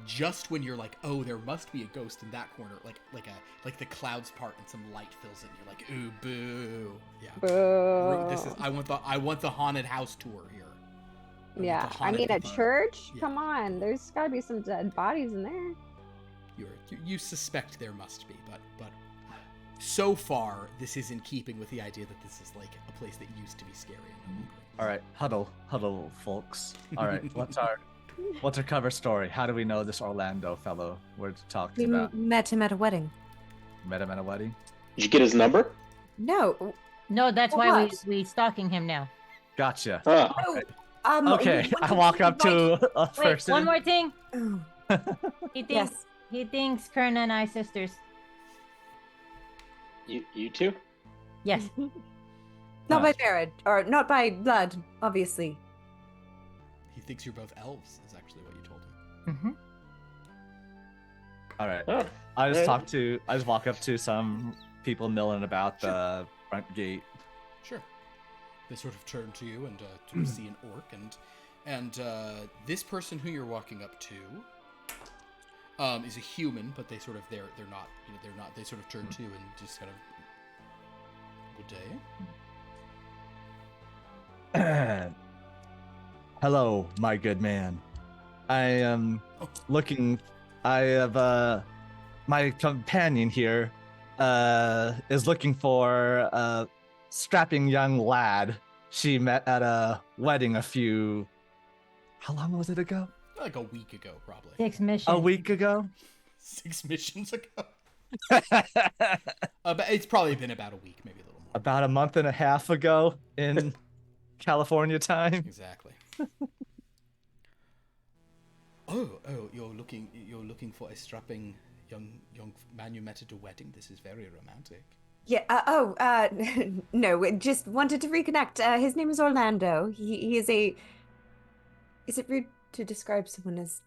just when you're like, oh, there must be a ghost in that corner, like the clouds part and some light fills in. You're like, ooh, boo. Yeah.
Boo.
This is I want the haunted house tour here.
Yeah, I mean, a church? Come on, there's got to be some dead bodies in there.
You suspect there must be, but so far this is in keeping with the idea that this is like a place that used to be scary and no longer.
All right, huddle, folks. All right, what's our cover story? How do we know this Orlando fellow we're talking about?
Met him at a wedding.
Met him at a wedding?
Did you get his number?
No.
No, that's
For
why
what?
we stalking him now.
Gotcha.
Oh.
Okay, I walk up to a
Wait,
person.
one more thing.
Oh,
He thinks
yes.
he thinks Kern and I sisters.
You two?
Yes.
Not
Huh.
by marriage, or not by blood, obviously.
He thinks you're both elves. Is actually what you told him.
Mm-hmm.
All right.
Oh.
I just walk up to some people milling about the front gate.
Sure. They sort of turn to you and to see an orc, and this person who you're walking up to is a human, but they're not. They sort of turn to you and just kind of, good day.
Hello, my good man. I am looking. I have my companion here is looking for a strapping young lad she met at a wedding how long was it ago?
Like a week ago, probably.
6 missions.
A week ago?
6 missions ago. But it's probably been about a week, maybe a little more.
About a month and a half ago in California time.
Exactly. Oh, you're looking for a strapping young man you met at a wedding. This is very romantic.
Yeah. No. We just wanted to reconnect. His name is Orlando. He is a. Is it rude to describe someone as?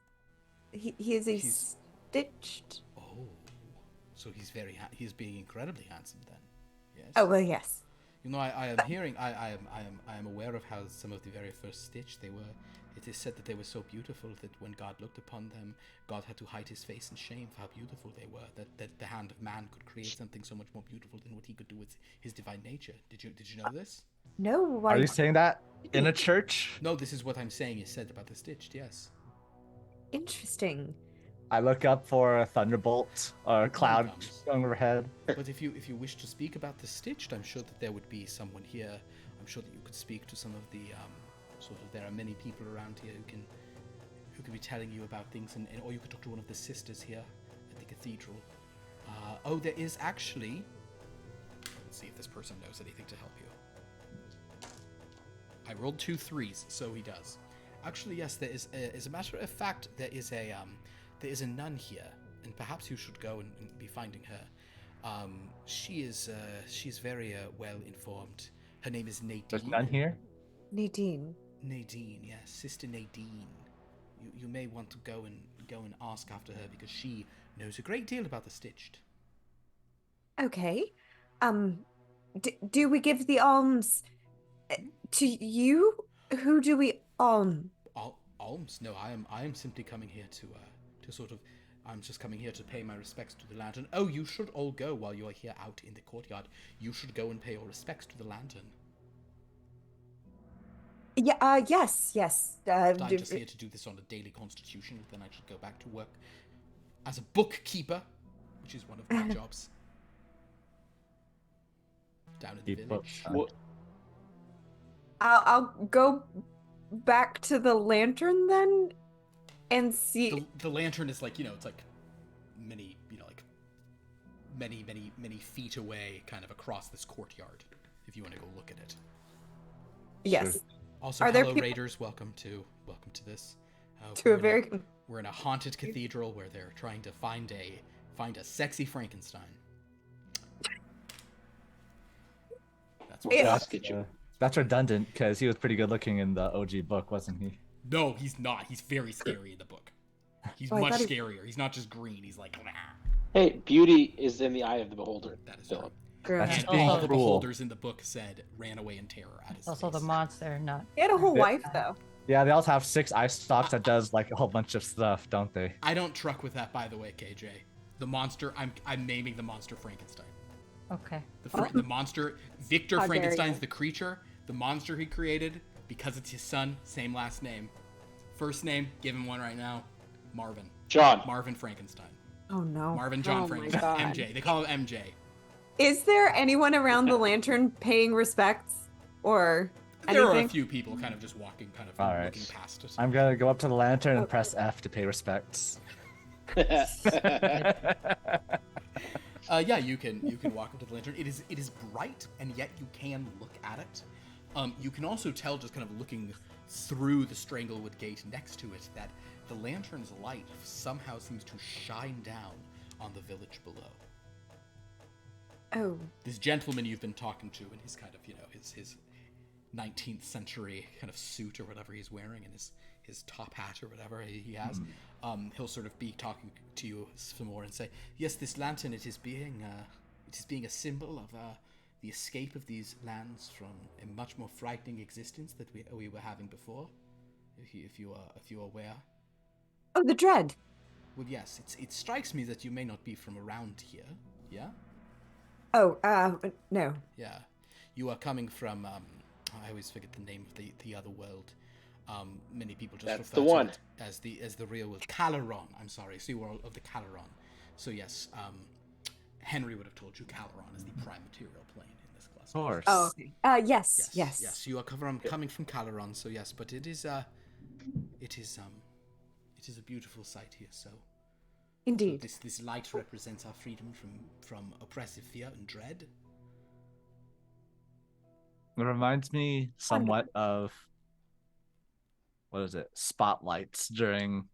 He is a
He's-
stitched.
Oh, so he's being incredibly handsome then. Yes.
Oh well, yes.
You know, I am hearing. I am aware of how some of the very first Stitch they were. It is said that they were so beautiful that when God looked upon them, God had to hide his face in shame for how beautiful they were. That the hand of man could create something so much more beautiful than what he could do with his divine nature. Did you know this?
No. Why?
Are you saying that in a church?
No, this is what I'm saying is said about the Stitched. Yes.
Interesting.
I look up for a thunderbolt or a cloud
comes.
overhead.
But if you wish to speak about the Stitched, I'm sure that there would be someone here. I'm sure that you could speak to some of the there are many people around here who can be telling you about things, or you could talk to one of the sisters here at the cathedral. There is actually. Let's see if this person knows anything to help you. I rolled 2 3s, so he does. Actually, yes, there is. As a matter of fact, there is a nun here, and perhaps you should go and be finding her. She's very well informed. Her name is Nadine.
There's none here?
Nadine.
Nadine, yes, Sister Nadine. You may want to go and ask after her because she knows a great deal about the Stitched.
Okay. Do we give the alms to you? Who do we alm?
Alms? No, I am simply coming here to sort of. I'm just coming here to pay my respects to the lantern. Oh, you should all go while you are here out in the courtyard. You should go and pay your respects to the lantern.
Yeah. Yes.
I'm just here to do this on a daily constitution. Then I should go back to work as a bookkeeper, which is one of my jobs. Down in the
Keep
village.
up.
What?
I'll go back to the lantern then, and see.
The lantern is like, it's like many, many feet away, kind of across this courtyard. If you want to go look at it.
Yes.
Also,
Are there
hello
people-
raiders, welcome to this.
To a very.
We're in a haunted cathedral where they're trying to find a sexy Frankenstein. That's what
Yeah.
Basket.
That's redundant because he was pretty good looking in the OG book, wasn't he?
No, he's not. He's very scary in the book. He's
Oh, I
much
thought he-
scarier. He's not just green. He's like, nah.
Hey, beauty is in the eye of the beholder.
That is
Philip.
Girl.
That's
And
being
all the
cruel.
beholders in the book said ran away in terror at his
Also, the
face.
monster, not.
He had a whole
Yeah.
wife though.
Yeah, they also have 6 ice stalks that does like a whole bunch of stuff, don't they?
I don't truck with that, by the way, KJ. The monster, I'm naming the monster Frankenstein.
Okay.
The monster, Victor
How dare
Frankenstein's
you.
the creature. The monster he created, because it's his son, same last name. First name, give him one right now. Marvin.
John.
Marvin Frankenstein.
Oh no.
Marvin John
Oh my
Frankenstein.
God.
MJ. They call him MJ.
Is there anyone around the lantern paying respects or
There are a
anything?
few people kind of just walking, kind of
All right.
looking past it.
I'm gonna go up to the lantern and press F to pay respects.
Yeah, you can walk up to the lantern. It is bright, and yet you can look at it. You can also tell, just kind of looking through the Stranglewood gate next to it, that the lantern's light somehow seems to shine down on the village below.
Oh.
This gentleman you've been talking to in his kind of, his 19th century kind of suit or whatever he's wearing, and his top hat or whatever he has, he'll sort of be talking to you some more and say, yes, this lantern, it is being a symbol of the escape of these lands from a much more frightening existence that we were having before, if you are aware.
Oh, the dread.
Well, yes, it strikes me that you may not be from around here, yeah?
Oh, no.
Yeah. You are coming from, I always forget the name of the other world. Many people just
That's
refer
the
to
one.
it as the real world. Caleron, I'm sorry. So you are of the Caleron. So yes, Henry would have told you Caleron is the prime material plane in this class.
Of course.
Oh, okay. Yes.
Yes, you are coming from Caleron, so yes, but it is a beautiful sight here, so
Indeed.
this light represents our freedom from oppressive fear and dread.
It reminds me somewhat of what is it? Spotlights during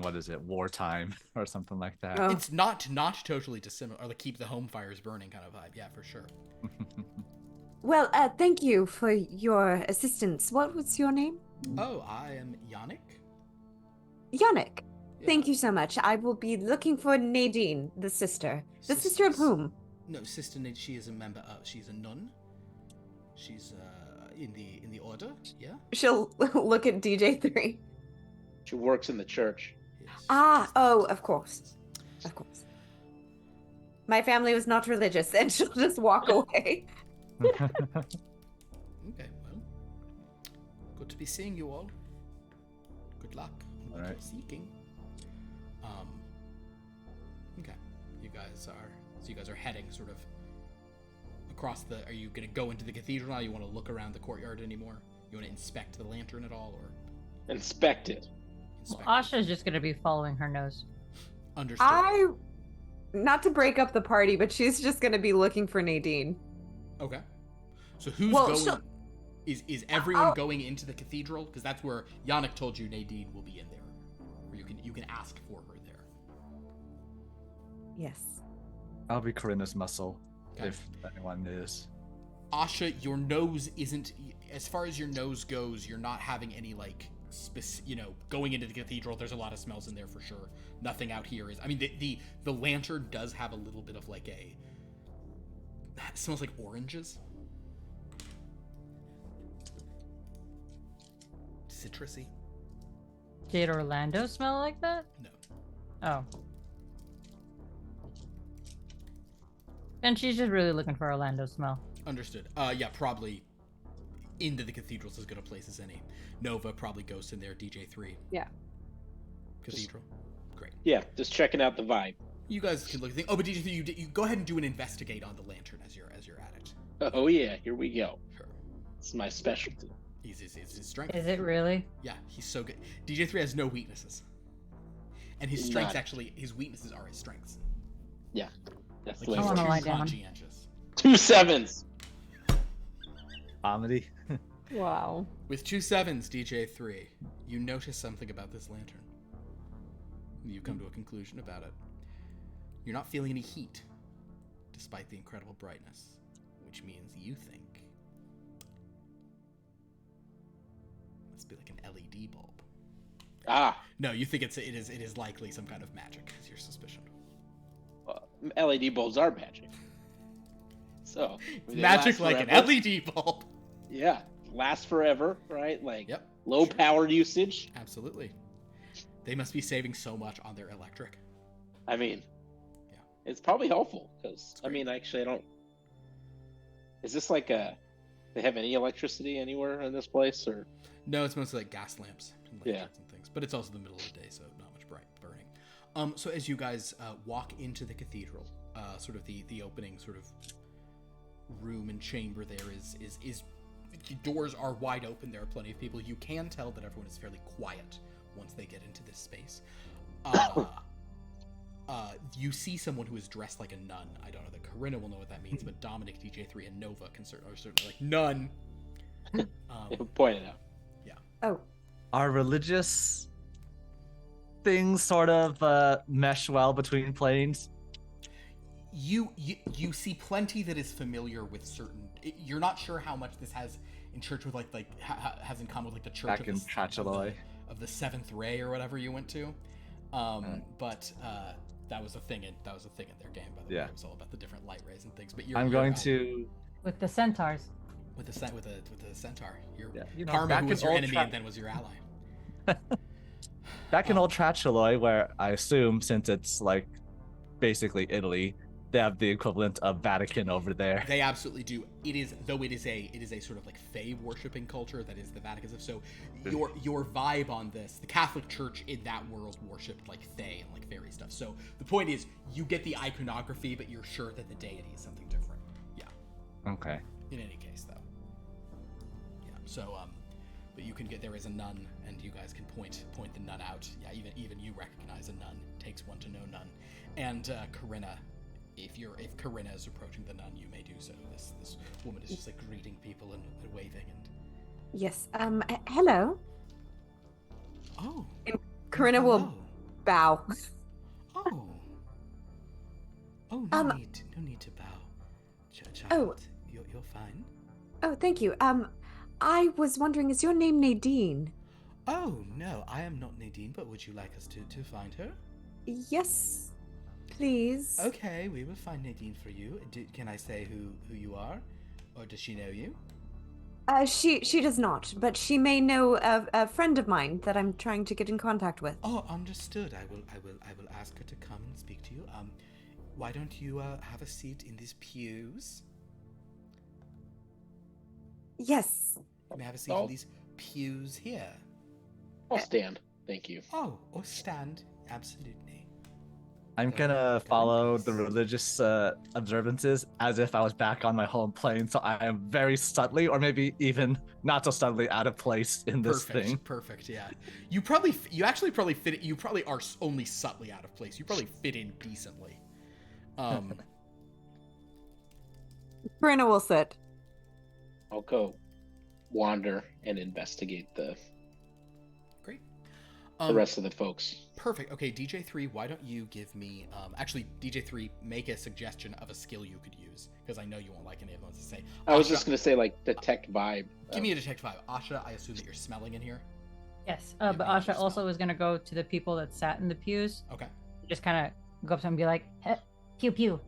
what is it? Wartime or something like that.
Oh.
It's not totally dissimilar, or the keep the home fires burning kind of vibe. Yeah, for sure.
Well, thank you for your assistance. What was your name?
Oh, I am Yannick.
Yannick.
Yeah.
Thank you so much. I will be looking for Nadine, the sister. The sister of whom?
No, Sister Nate. She is a member of. She's a nun. She's in the order. Yeah.
She'll look at DJ3.
She works in the church.
Yes.
Of course. Of course. My family was not religious, and she'll just walk away.
Okay. Well, good to be seeing you all. Good luck on what
All right.
you're seeking. Okay. You guys are heading sort of across the. Are you gonna go into the cathedral now? You want to look around the courtyard anymore? You want to inspect the lantern at all, or
Inspect it.
Well,
inspect?
Asha's just gonna be following her nose.
Understood.
Not to break up the party, but she's just going to be looking for Nadine.
Okay. So who's
Well,
going?
she'll-
Is everyone going into the cathedral? Because that's where Yannick told you Nadine will be in there, or you can ask for her there.
Yes.
I'll be Corinna's muscle,
Okay.
if anyone is.
Asha, your nose isn't, as far as your nose goes, you're not having any like going into the cathedral. There's a lot of smells in there for sure. Nothing out here is. I mean, the lantern does have a little bit of like it smells like oranges, citrusy.
Did Orlando smell like that?
No.
Oh. And she's just really looking for Orlando's smell.
Understood. Yeah, probably into the cathedral's as good a place as any. Nova probably goes in there. DJ3.
Yeah.
Cathedral. Great.
Yeah, just checking out the vibe.
You guys can look at things. Oh, but DJ3, you go ahead and do an investigate on the lantern as you're at it.
Oh yeah, here we go.
Sure.
It's my specialty.
It's his strength.
Is it really?
Yeah, he's so good. DJ3 has no weaknesses. And his
He's
strengths
not.
actually, his weaknesses are his strengths.
Yeah, that's
Like
the way.
I
he's
wanna
too
lie down.
conscientious.
2 7s.
Comedy.
Wow.
With 2 7s, DJ3, you notice something about this lantern. You come to a conclusion about it. You're not feeling any heat, despite the incredible brightness, which means you think must be like an LED bulb.
Ah,
No, you think it is likely some kind of magic. Is your suspicion?
LED bulbs are magic. So they
Magic
last
like
forever.
an LED bulb.
Yeah, last forever, right? Like
Yep.
low
Sure.
power usage.
Absolutely. They must be saving so much on their electric.
I mean,
Yeah.
it's probably helpful because
It's
I
great.
mean, actually, I don't. Is this like they have any electricity anywhere in this place, or?
No, it's mostly like gas lamps and
Yeah.
lanterns and things. But it's also the middle of the day, so not much bright burning. So as you guys walk into the cathedral, sort of the opening sort of room and chamber there is the doors are wide open. There are plenty of people. You can tell that everyone is fairly quiet once they get into this space. You see someone who is dressed like a nun. I don't know that Corinna will know what that means, but Dominic, DJ3, and Nova are certainly like, nun.
Point it out.
Oh,
Are religious things sort of mesh well between planes?
You see plenty that is familiar with certain. You're not sure how much this has in church with has in common with like the church
Back in Trachaloy.
of the Seventh Ray or whatever you went to. But that was a thing in their game, by the way. It was all about the different light rays and things. But
I'm going to
With the centaurs.
with the centaur. Your
you know,
Karma,
back
who
in
was your
old
enemy and then was your ally.
back in old Trachaloy, where I assume since it's like basically Italy, they have the equivalent of Vatican over there.
They absolutely do. It is a sort of like fae worshipping culture that is the Vatican. So your vibe on this, the Catholic Church in that world worshipped like fae and like fairy stuff. So the point is, you get the iconography, but you're sure that the deity is something different. Yeah.
Okay.
In any case, though. Yeah. So but you can get there is a nun, and you guys can point the nun out. Yeah. Even you recognize a nun. Takes one to know none. And Corinna. If Corinna is approaching the nun, you may do so. This woman is just like greeting people and waving and.
yes. Hello.
Oh.
Corinna will
hello.
bow.
Oh. Oh, no need to bow. Child,
Oh.
you're fine.
Oh, thank you. I was wondering, is your name Nadine?
Oh no, I am not Nadine. But would you like us to find her?
Yes, please.
Okay, we will find Nadine for you. Can I say who you are, or does she know you?
She does not, but she may know a friend of mine that I'm trying to get in contact with.
Oh, understood. I will ask her to come and speak to you. Why don't you have a seat in these pews?
Yes.
You may have a seat in these pews here.
I'll stand. Thank you.
Oh, or stand. Absolutely.
I'm gonna follow the religious observances as if I was back on my home plane, so I am very subtly, or maybe even not so subtly, out of place in this thing.
Perfect. Yeah. You actually probably fit. You probably are only subtly out of place. You probably fit in decently.
Corinna will sit.
I'll go wander and investigate the
Great.
rest of the folks.
Perfect. Okay, DJ3, why don't you give me... actually, DJ3, make a suggestion of a skill you could use, because I know you won't like any of those to say.
I was
Asha,
just going to say, like, detect vibe.
Give me a detect vibe. Asha, I assume that you're smelling in here?
Yes,
Yeah,
but
make
Asha
yourself.
also is gonna go to the people that sat in the pews.
Okay.
Just kind of go up to them and be like, "Heh, pew pew."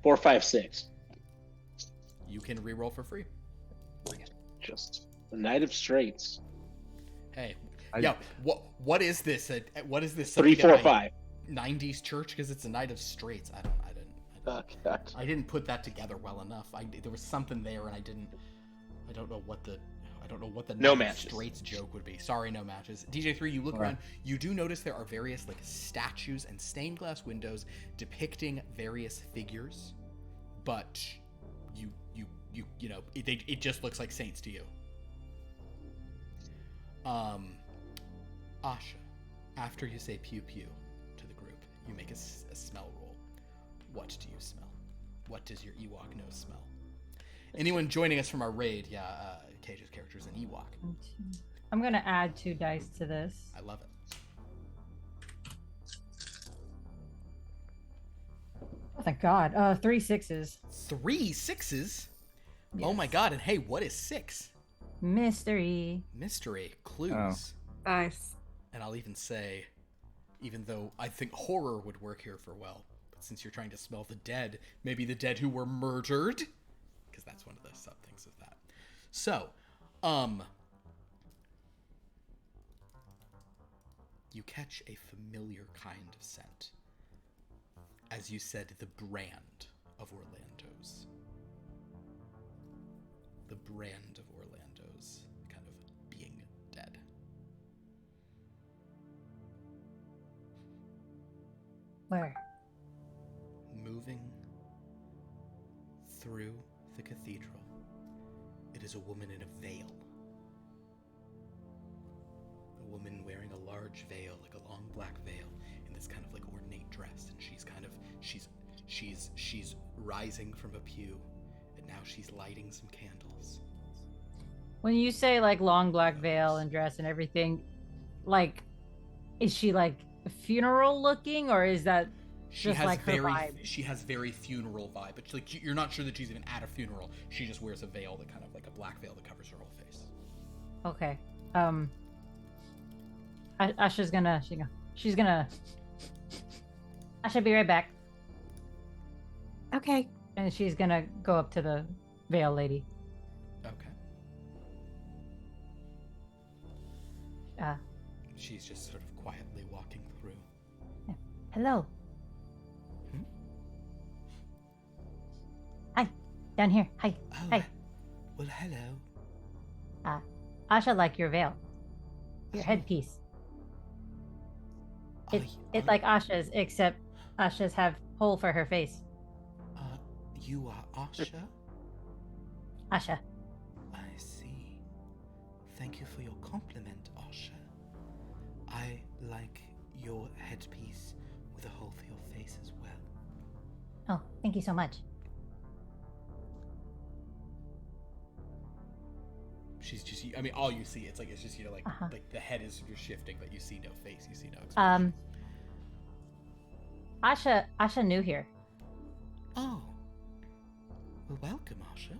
4, 5, 6.
You can reroll for free.
Just the Knight of Straits.
Hey.
I-
Yo, what is this? What is this?
3, 4, 5.
90s church? Because it's a Knight of Straits. I didn't put that together well enough. There was something there, and I don't know what the
No
Knight of
matches.
Straits joke would be. Sorry, no matches. DJ3, you look
All right.
around. You do notice there are various like statues and stained glass windows depicting various figures, but you know it just looks like saints to you. Asha, after you say pew pew to the group, you make a smell roll. What do you smell? What does your Ewok nose smell? Anyone joining us from our raid, Cage's character's an Ewok.
I'm gonna add 2 dice to this.
I love it.
Oh, thank God. 3 6s.
3 6s? Oh my
Yes.
god, and hey, what is 6?
Mystery.
Mystery, clues.
Oh.
Nice.
And I'll even say, even though I think horror would work here for well, since you're trying to smell the dead, maybe the dead who were murdered, because that's one of the sub things of that. So, you catch a familiar kind of scent. As you said, the brand of Orlando's. The brand of Orlando's kind of being dead.
Where?
Moving through the cathedral, it is a woman in a veil. A woman wearing a large veil, like a long black veil, in this kind of like ornate dress, and she's rising from a pew, and now she's lighting some candles.
When you say like long black veil and dress and everything, like, is she like funeral looking, or is that
She
just
has
like her vibe?
She has very funeral vibe, but like you're not sure that she's even at a funeral. She just wears a veil that kind of like a black veil that covers her whole face.
Okay. Asha's gonna I should be right back.
Okay.
And she's gonna go up to the veil lady.
Okay. She's just sort of quietly walking through.
Hello.
Hmm?
Hi. Down here. Hi.
Oh,
Hi.
well, hello.
Asha like your veil. Your
Oh.
headpiece.
Are
It's like Asha's, except Asha's have hole for her face.
You are Asha?
Asha.
I see. Thank you for your compliment, Asha. I like your headpiece with a hole for your face as well.
Oh, thank you so much.
She's just, I mean, all you see, it's just, you know, like,
Uh-huh.
like the head is, you're shifting, but you see no face, you see no expression.
Asha new here.
Oh. Well, welcome, Asha.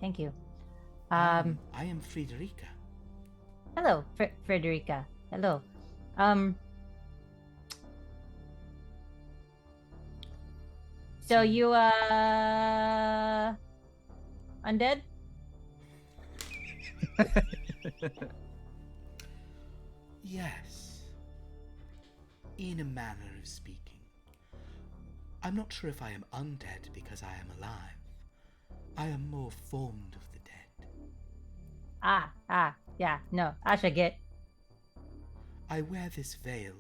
Thank you.
I am Friederika.
Hello, Frederica. Hello. So you, undead?
Yes. In a manner of speaking. I'm not sure if I am undead because I am alive. I am more formed of the dead.
Yeah, no, Asha get.
I wear this veil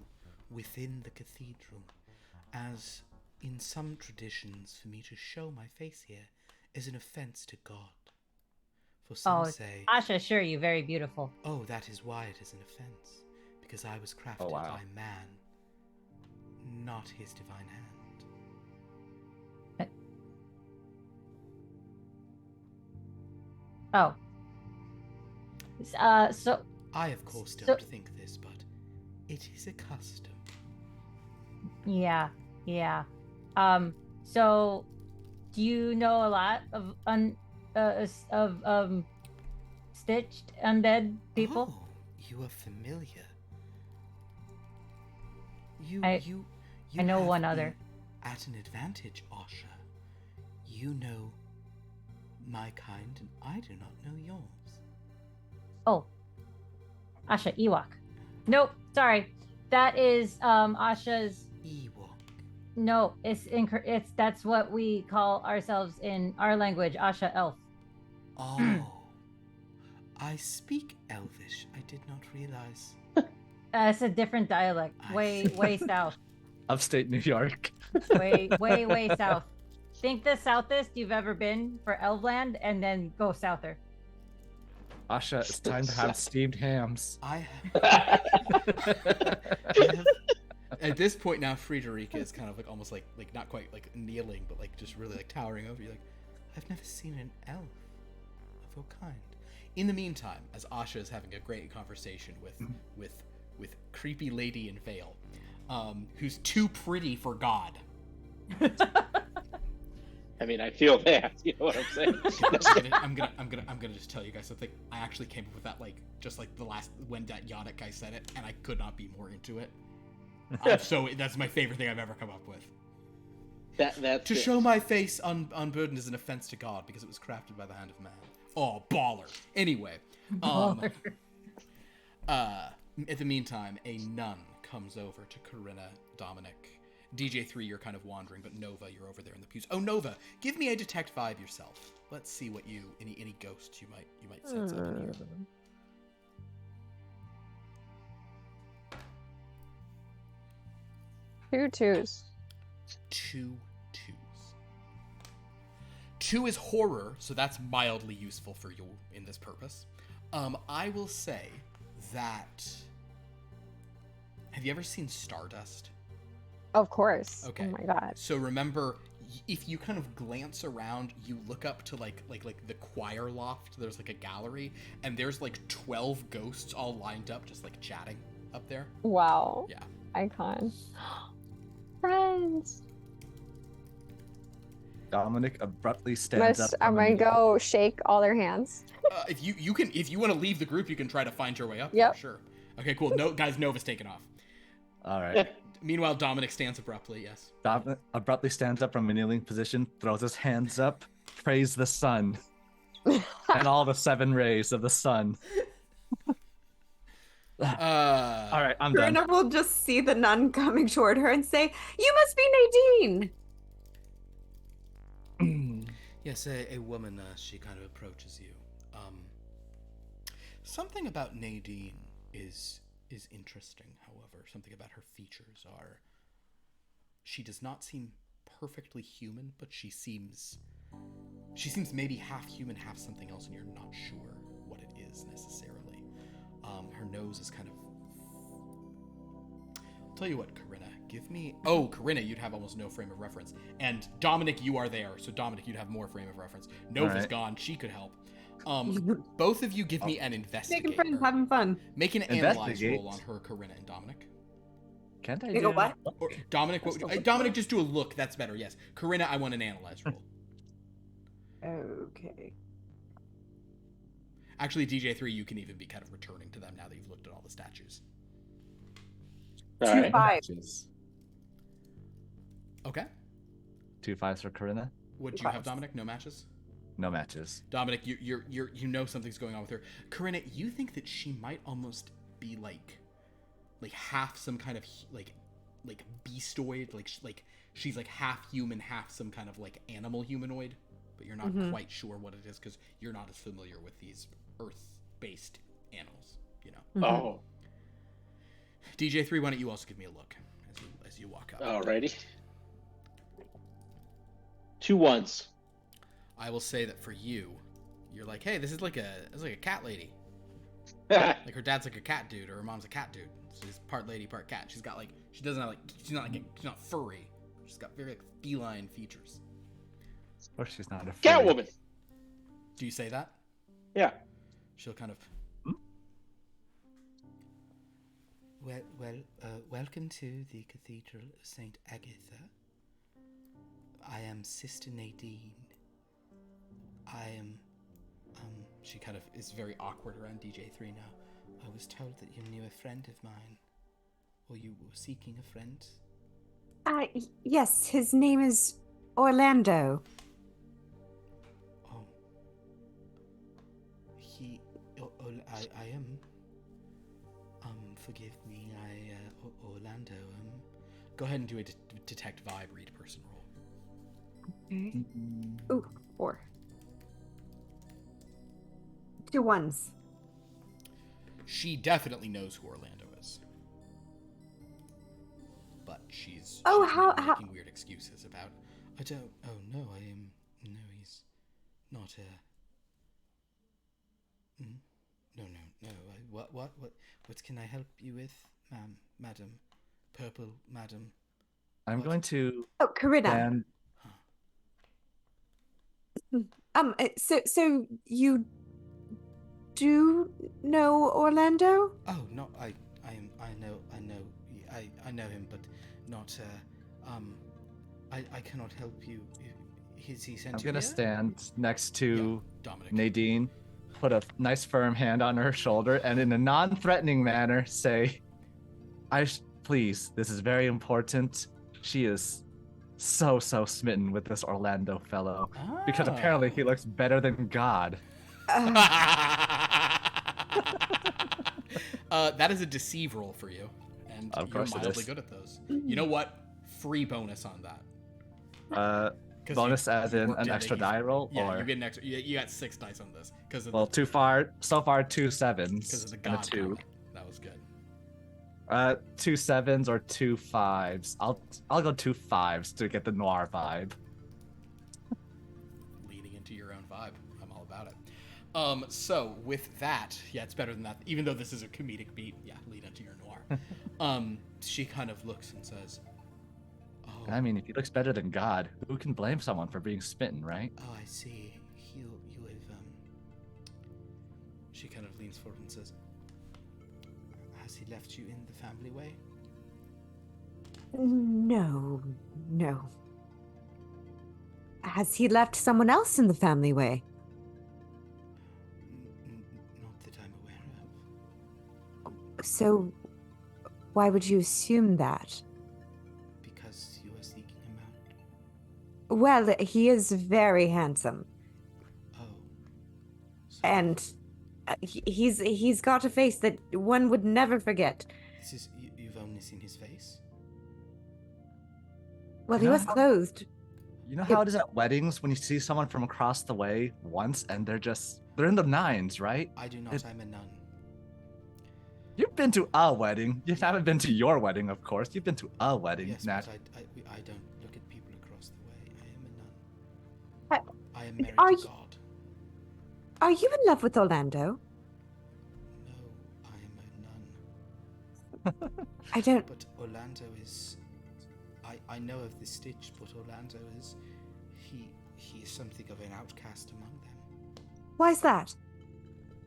within the cathedral, as in some traditions, for me to show my face here is an offense to God. For some say,
Asha, sure, you very beautiful.
oh, that is why it is an offense, because I was crafted
Oh, wow.
by man, not his divine hand.
Oh. So
I, of course,
So-
don't think this, but it is a custom.
yeah. So do you know a lot of stitched undead people?
Oh, you are familiar.
I know
have
one
me
other.
At an advantage, Asha. You know my kind, and I do not know yours.
Oh. Asha Ewok. Nope, sorry. That is Asha's.
Ewok.
No, it's that's what we call ourselves in our language, Asha Elf.
Oh, I speak Elvish. I did not realize.
It's a different dialect.
I
Way
see.
way south.
Upstate New York.
way south. Think the southest you've ever been for Elfland, and then go souther.
Asha, it's time to have steamed hams.
I have, at this point now, Friederika is kind of like almost like not quite like kneeling, but like just really like towering over you. Like, I've never seen an elf of your kind. In the meantime, as Asha is having a great conversation with creepy lady in veil, who's too pretty for God.
I mean, I feel that. You know what I'm saying?
I'm gonna just tell you guys something. I actually came up with that just like the last when that Yannick guy said it, and I could not be more into it. So that's my favorite thing I've ever come up with.
That's
To
it.
show my face unburdened is an offense to God because it was crafted by the hand of man. Oh, baller. Anyway,
Baller.
in the meantime, a nun comes over to Corinna, Dominic. DJ3, you're kind of wandering, but Nova, you're over there in the pews. Oh, Nova, give me a detect vibe yourself. Let's see what any ghosts you might sense up in here.
2 2s.
2 2s. 2 is horror, so that's mildly useful for you in this purpose. I will say that. Have you ever seen Stardust?
Of course.
Okay.
Oh my god.
So remember, if you kind of glance around, you look up to like the choir loft. There's like a gallery, and there's like 12 ghosts all lined up, just like chatting up there.
Wow.
Yeah.
Icon. Friends.
Dominic abruptly stands up.
I'm gonna go shake all their hands.
If you want to leave the group, you can try to find your way up.
Yep.
There, sure. Okay, cool. No, guys, Nova's taken off.
All right.
Meanwhile, Dominic stands abruptly. Yes.
Dominic abruptly stands up from a kneeling position, throws his hands up, praise the sun, and all the 7 rays of the sun. All right, I'm done.
Corinna will just see the nun coming toward her and say, "You must be Nadine."
Yes, a woman. She kind of approaches you. Something about Nadine is interesting. However, something about her features are. She does not seem perfectly human, but she seems maybe half human, half something else, and you're not sure what it is necessarily. Her nose is kind of. I'll tell you what, Corinna, give me. Oh, Corinna, you'd have almost no frame of reference, and Dominic, you are there, so Dominic, you'd have more frame of reference. Nova's gone; she could help. Both of you give me an investigate.
Making friends, having fun.
Make an analyze roll on her, Corinna and Dominic.
Can't I
You
do
go what?
Or Dominic, Dominic, just do a look. That's better. Yes, Corinna, I want an analyze roll.
Okay.
Actually, DJ3, you can even be kind of returning to them now that you've looked at all the statues.
All
2
right.
5s.
Okay.
2 5s for Corinna.
What do
Two
you have,
fives.
Dominic? No matches.
No matches.
Dominic, you know something's going on with her. Corinna, you think that she might almost be like half some kind of like beastoid, like she's like half human, half some kind of like animal humanoid, but you're not quite sure what it is because you're not as familiar with these Earth-based animals, you know.
Oh,
DJ3, why don't you also give me a look as you walk up?
alrighty. 2 1s.
I will say that for you, you're like, hey, this is like a cat lady.
Oh,
Like her dad's like a cat dude, or her mom's a cat dude. So she's part lady, part cat. She's got like, she's not furry. She's got very like feline features.
Of course, she's not a furry.
Catwoman.
Do you say that?
Yeah.
She'll kind of. Welcome to the Cathedral of Saint Agatha. I am Sister Nadine. I am. She kind of is very awkward around DJ3 now. I was told that you knew a friend of mine, or you were seeking a friend.
Yes, his name is Orlando.
Oh. I am. Forgive me, Orlando, go ahead and do a detect vibe read person roll.
Okay. Ooh, 4. 2 1s.
She definitely knows who Orlando is. But she's
how
making weird excuses about, no, he's not no, what can I help you with, madam? Purple, madam.
I'm going to
Oh, Corinna.
stand.
So you do know Orlando?
Oh no, I know him, but not. I cannot help you. Is he sent
I'm
you
gonna
here?
stand next to
Dominic.
Nadine, put a nice firm hand on her shoulder, and in a non-threatening manner say, please, this is very important. She is so smitten with this Orlando fellow because apparently he looks better than God.
That is a deceive roll for you, and
Of
you're
course it
mildly
is.
good at those. You know what? Free bonus on that. 'Cause
Bonus as in
worked
an
it,
extra
you-
die roll,
Yeah,
or
you get an extra. You got 6 dice on this because of
well,
the,
so far 2
because
7s
of the
and a
god
2.
comment. That was good.
2 7s or 2 5s. I'll go 2 5s to get the noir vibe.
Leaning into your own vibe. I'm all about it. So with that, yeah, it's better than that. Even though this is a comedic beat, yeah, lean into your noir. She kind of looks and says, "Oh,
I mean, if he looks better than God, who can blame someone for being smitten, right?
oh, I see. You have She kind of leans forward and says, "Has he left you in the family way?"
No, no. Has he left someone else in the family way?
Not that I'm aware of.
So, why would you assume that?
Because you are seeking him out.
Well, he is very handsome,
Oh. So
and he's got a face that one would never forget.
this is you've only seen his face?
Well,
You
he
know
was
how-
clothed.
You know how it is at weddings when you see someone from across the way once and they're in the 9s, right?
I do not. I'm a nun.
You've been to a wedding. You haven't been to your wedding, of course. You've been to a wedding,
Yes,
Nat.
but I don't look at people across the way. I am a nun.
But
I am married
are
to
you-
God.
Are you in love with Orlando?
No, I am a nun.
I don't.
But Orlando is. I know of this stitch, but Orlando is. He is something of an outcast among them
Why is that?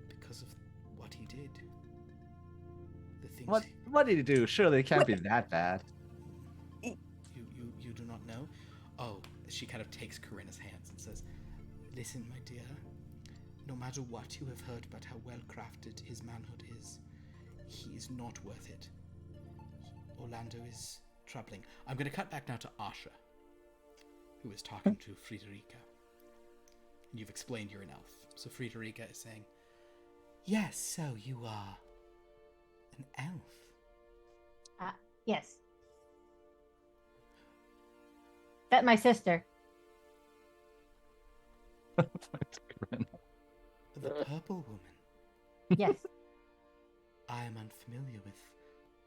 because of what he did. The things
What did he do? Surely it can't be that bad.
you do not know. Oh, she kind of takes Corinna's hands and says, "Listen, my dear. No matter what you have heard about how well crafted his manhood is, he is not worth it. Orlando is troubling." I'm going to cut back now to Asha, who is talking to Friederike. And you've explained you're an elf. So Friederike is saying, "Yes, so you are an elf."
Yes. That my sister.
The purple woman.
Yes.
I am unfamiliar with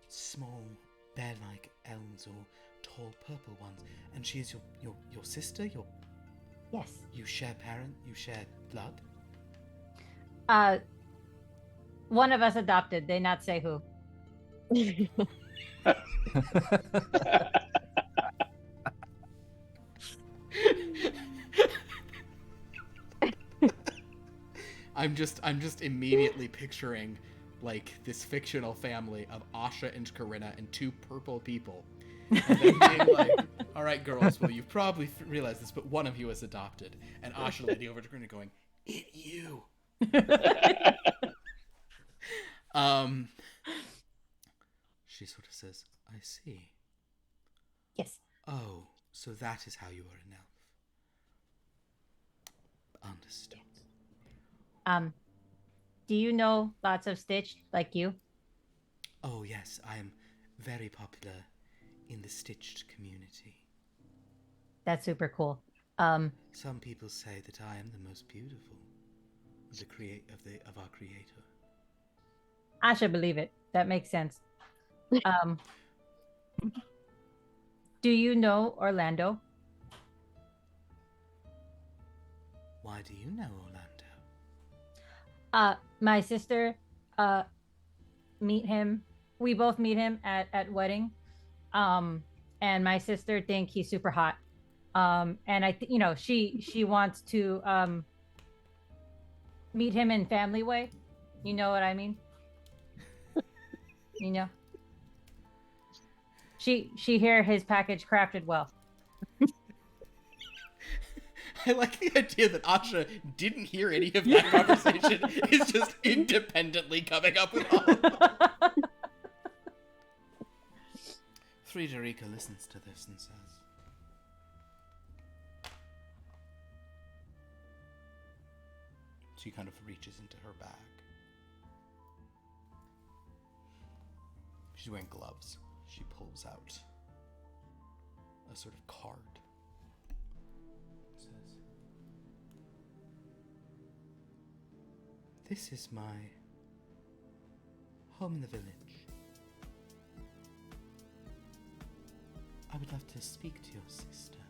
small, bear-like elves or tall purple ones. And she is your sister?
Yes.
You share blood?
One of us adopted. They not say who.
I'm just immediately picturing like this fictional family of Asha and Corinna and 2 purple people. And then being like, "All right, girls, well, you've probably realized this, but one of you is adopted." And Asha leaning over to Corinna going, "It you." She sort of says, "I see.
Yes.
Oh, so that is how you are an elf. Understood."
Do you know lots of Stitch like you?
Oh, yes, I am very popular in the stitched community.
That's super cool.
Some people say that I am the most beautiful of our creator.
I should believe it. That makes sense. Do you know Orlando?
Why do you know Orlando?
My sister, meet him. We both meet him at wedding. And my sister think he's super hot. And she wants to meet him in family way. You know what I mean? You know. She hear his package crafted well.
I like the idea that Asha didn't hear any of that conversation. Is just independently coming up with all of that. Friederike listens to this and says, She kind of reaches into her bag. She's wearing gloves. She pulls out a sort of card. It says, "This is my home in the village. I would love to speak to your sister.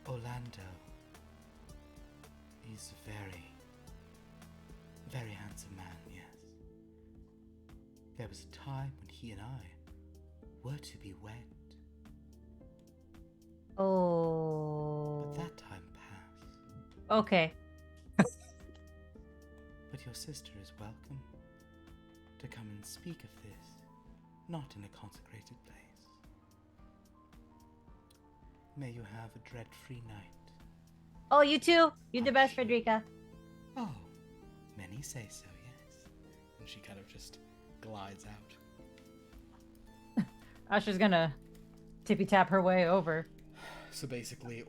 Orlando is a very, very handsome man, yes. There was a time when he and I were to be wed,
Oh.
but that time passed.
Okay.
But your sister is welcome to come and speak of this, not in a consecrated place. May you have a dread-free night."
Oh, you too. You're the best, Frederica.
"Oh, many say so, yes." And she kind of just glides out.
Asha's gonna tippy tap her way over.
So basically,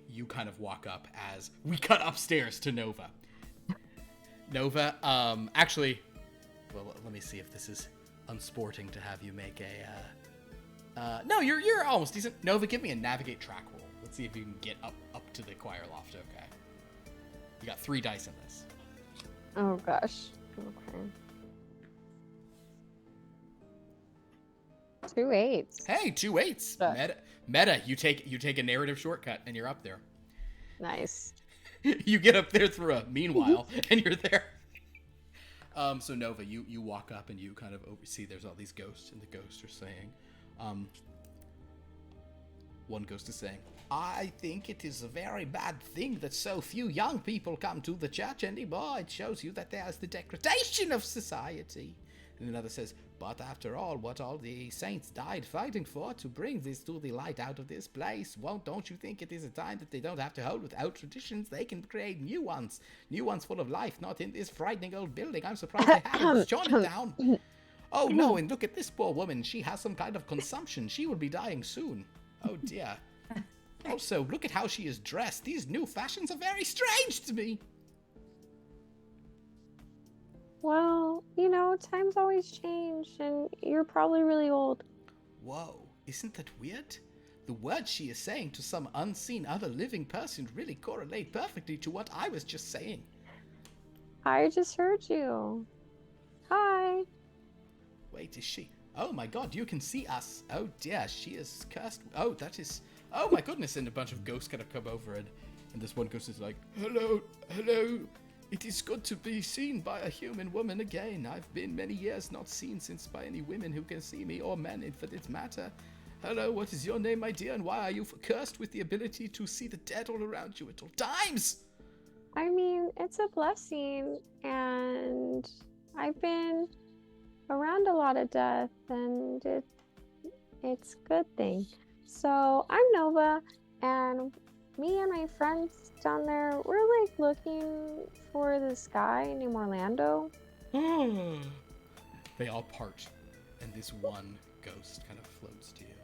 you kind of walk up as we cut upstairs to Nova. Nova, actually, well, let me see if this is unsporting to have you make a, no, you're almost decent. Nova, give me a navigate track roll. Let's see if you can get up to the choir loft, okay? You got 3 dice in this.
Oh gosh. Okay. 2 8s.
Hey, 2 8s.
But-
Meta, you take a narrative shortcut and you're up there.
Nice.
You get up there through a meanwhile and you're there. So Nova, you walk up and you kind of oversee there's all these ghosts, and the ghosts are saying, one ghost is saying, "I think it is a very bad thing that so few young people come to the church anymore. It shows you that there is the degradation of society." And another says, "But after all, what all the saints died fighting for to bring this to the light out of this place, don't you think it is a time that they don't have to hold without traditions? They can create new ones full of life, not in this frightening old building. I'm surprised they haven't torn it down. Oh no, and look at this poor woman. She has some kind of consumption. She will be dying soon. Oh dear. Also, look at how she is dressed. These new fashions are very strange to me."
Well, times always change, and you're probably really old.
Whoa, isn't that weird? The words she is saying to some unseen other living person really correlate perfectly to what I was just saying.
I just heard you. Hi.
Wait, is she? Oh my god, you can see us. Oh dear, she is cursed. Oh, that is... Oh my goodness, and a bunch of ghosts kind of come over, and this one ghost is like, hello. It is good to be seen by a human woman again. I've been many years not seen since by any women who can see me, or men, if it matter. Hello, what is your name, my dear, and why are you cursed with the ability to see the dead all around you at all times?
I mean, it's a blessing, and I've been around a lot of death, and it's a good thing. So I'm Nova, and me and my friends down there, we're like looking for this guy named Orlando.
They all part, and this one ghost kind of floats to you.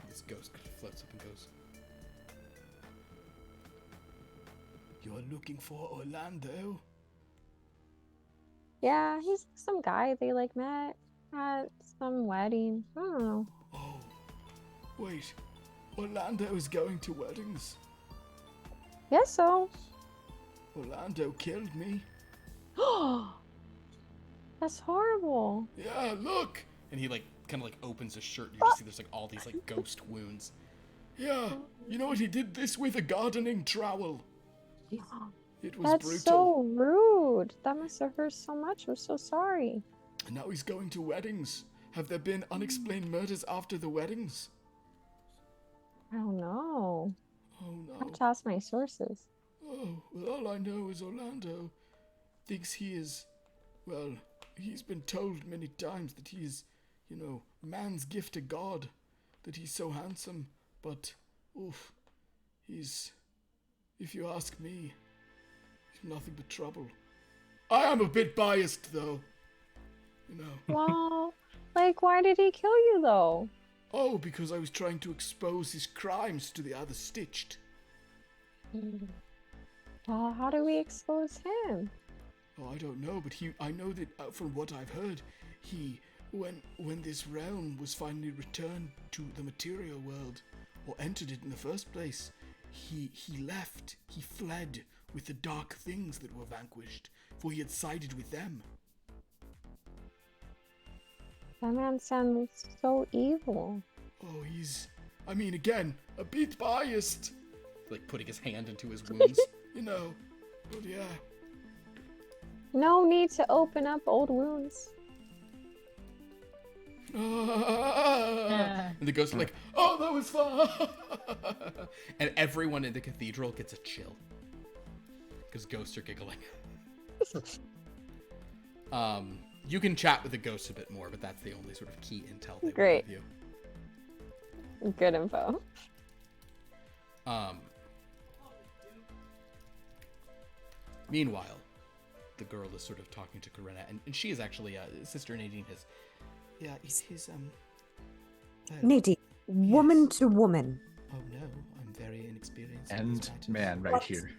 This ghost kind of floats up and goes, "You're looking for Orlando?"
Yeah, he's some guy they like met at some wedding. I don't know.
Oh, wait. Orlando is going to weddings.
Guess so.
Orlando killed me.
That's horrible.
Yeah, look. And he kind of opens his shirt. And you can see there's all these ghost wounds. Yeah, you know what? He did this with a gardening trowel. It was
That's
brutal.
so rude. That must have hurt so much. I'm so sorry.
And now he's going to weddings. Have there been unexplained murders after the weddings?
I don't know.
Oh
I have
no.
to ask my sources.
Oh, well, all I know is Orlando thinks he is, well, he's been told many times that he is, man's gift to God, that he's so handsome, but, oof, he's, if you ask me, he's nothing but trouble. I am a bit biased, though,
Well, why did he kill you, though?
Oh, because I was trying to expose his crimes to the other stitched.
Well, how do we expose him?
Oh, I don't know, but I know that from what I've heard, when this realm was finally returned to the material world, or entered it in the first place, he left, he fled with the dark things that were vanquished, for he had sided with them.
That man sounds so evil.
Oh, again, a bit biased. Like putting his hand into his wounds, but yeah.
No need to open up old wounds.
And the ghosts are like, oh, that was fun. And everyone in the cathedral gets a chill. Because ghosts are giggling. You can chat with the ghosts a bit more, but that's the only sort of key intel they will give you.
Good info.
Meanwhile, the girl is sort of talking to Corinna, and she is actually, Sister Nadine has,
Nadine, woman to woman.
Oh no, I'm very inexperienced.
And man, right here.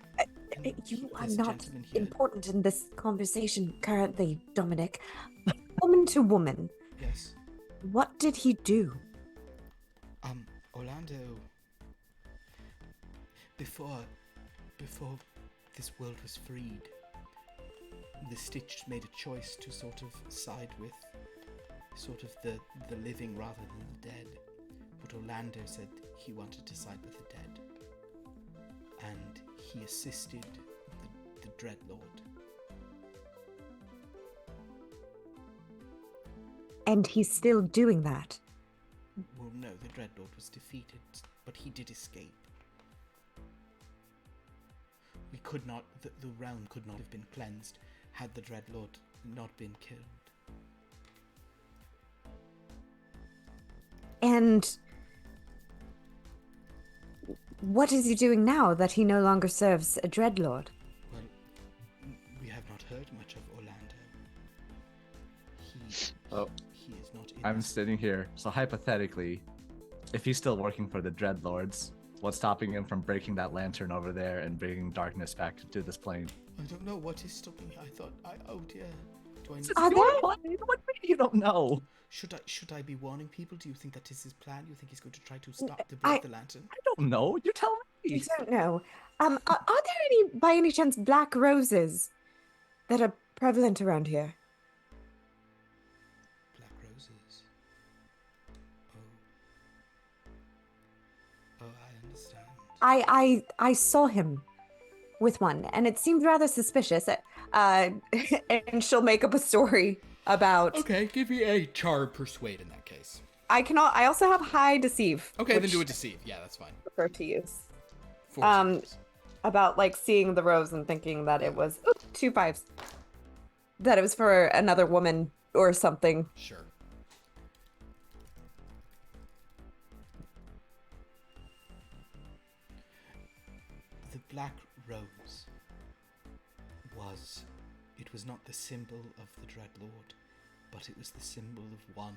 You are
This
not
gentleman here.
important in this conversation currently, Dominic. Woman to woman.
Yes.
What did he do?
Orlando, before this world was freed, the Stitched made a choice to sort of side with sort of the living rather than the dead. But Orlando said he wanted to side with the dead. And he assisted the Dreadlord.
And he's still doing that.
Well, no, the Dreadlord was defeated, but he did escape. We could not, the realm could not have been cleansed had the Dreadlord not been killed.
And what is he doing now that he no longer serves a Dreadlord?
Well, we have not heard much of Orlando. He is not in
I'm
this-
sitting here, so hypothetically, if he's still working for the Dreadlords, what's stopping him from breaking that lantern over there and bringing darkness back to this plane?
I don't know what is stopping me. Oh dear. Do I need
Are
to...
there-
What you don't know?
Should I be warning people? Do you think that is his plan? You think he's going to try to stop the
I-
break the lantern?
I don't know. You tell
I
me.
don't know. Are there any, by any chance, black roses that are prevalent around here?
Black roses. Oh, I understand.
I saw him with one, and it seemed rather suspicious. And she'll make up a story about.
Okay, give me a charm persuade in that case.
I cannot. I also have high deceive.
Okay, then
which
do a deceive. Yeah, that's fine.
I prefer to use
14.
about like seeing the rose and thinking that it was 2 5s. That it was for another woman or something.
Sure. The black rose was not the symbol of the Dreadlord, but it was the symbol of one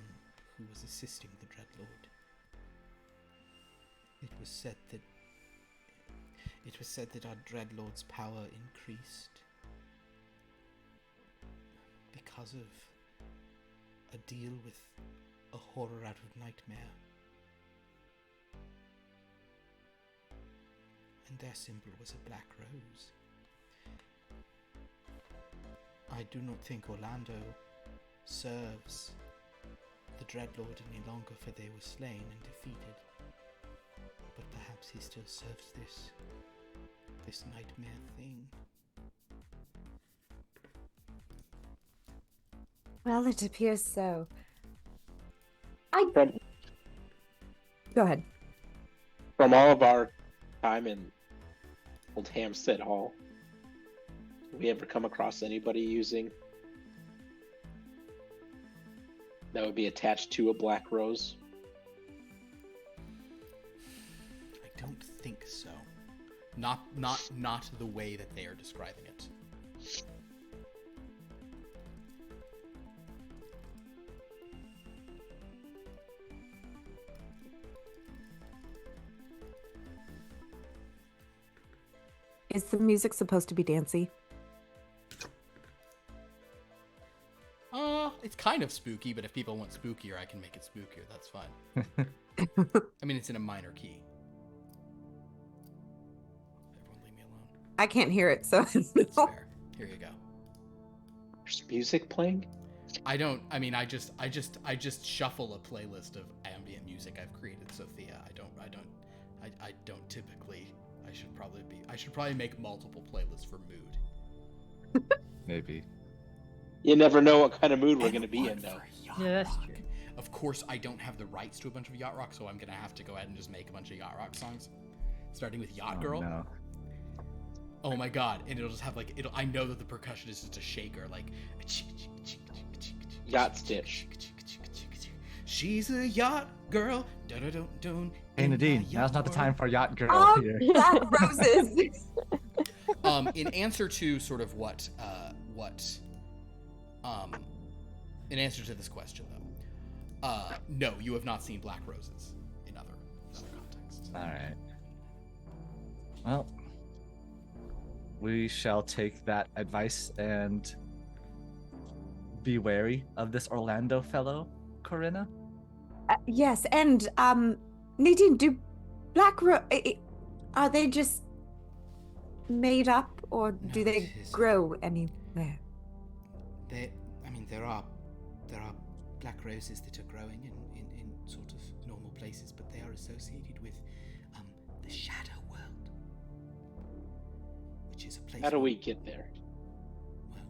who was assisting the Dreadlord. It was said that our Dreadlord's power increased because of a deal with a horror out of nightmare. And their symbol was a black rose. I do not think Orlando serves the Dreadlord any longer, for they were slain and defeated. But perhaps he still serves this nightmare thing.
Well, it appears so.
From
Go ahead.
from all of our time in Old Hampstead Hall, have we ever come across anybody using that would be attached to a black rose?
I don't think so. Not the way that they are describing it.
Is the music supposed to be dancey?
It's kind of spooky, but if people want spookier, I can make it spookier. That's fine. I mean, it's in a minor key. Everyone leave me alone.
I can't hear it, so
That's fair. Here you go.
There's music playing?
I just shuffle a playlist of ambient music I've created, Sophia. I don't typically. I should probably make multiple playlists for mood.
Maybe.
You never know what kind of mood we're going to be in, though.
Yeah, that's true.
Of course, I don't have the rights to a bunch of yacht rock, so I'm gonna have to go ahead and just make a bunch of yacht rock songs, starting with Yacht Girl.
No.
Oh my god! And it'll just have like I know that the percussion is just a shaker, like.
Yacht Stitch.
She's a yacht girl. Dun-dun-dun-dun.
Hey
In
Nadine,
my
now's not the
yacht
time for yacht girl
Oh,
here.
Black Roses.
In answer to sort of in answer to this question though, no, you have not seen Black Roses in other contexts.
All right. Well, we shall take that advice and be wary of this Orlando fellow, Corinna.
Yes, and Nadine, do are they just made up, or do
No,
they
it is-
grow anywhere?
There are black roses that are growing in sort of normal places, but they are associated with the shadow world, which is a place.
How do
where-
we get there?
Well,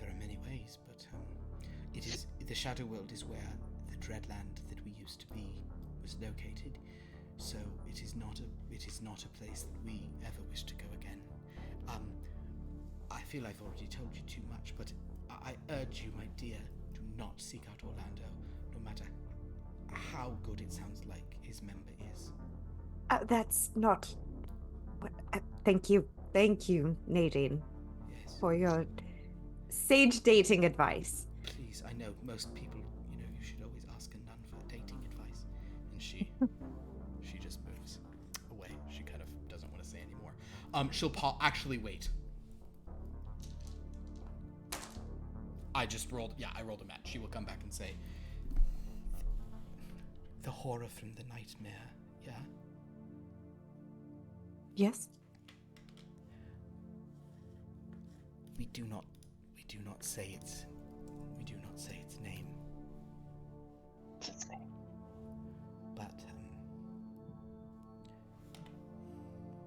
there are many ways, but it is the shadow world is where the Dreadland that we used to be was located. So it is not a place that we ever wish to go again. I feel I've already told you too much, but I urge you, my dear, do not seek out Orlando, no matter how good it sounds like his member is.
That's not. Thank you, Nadine,
Yes.
for your sage dating advice.
Please, I know most people, you should always ask a nun for dating advice. And she just moves away. She kind of doesn't want to say anymore. She'll actually wait. I rolled a match. She will come back and say, the horror from the nightmare, yeah?
Yes.
We do not say its name.
What's its name?
But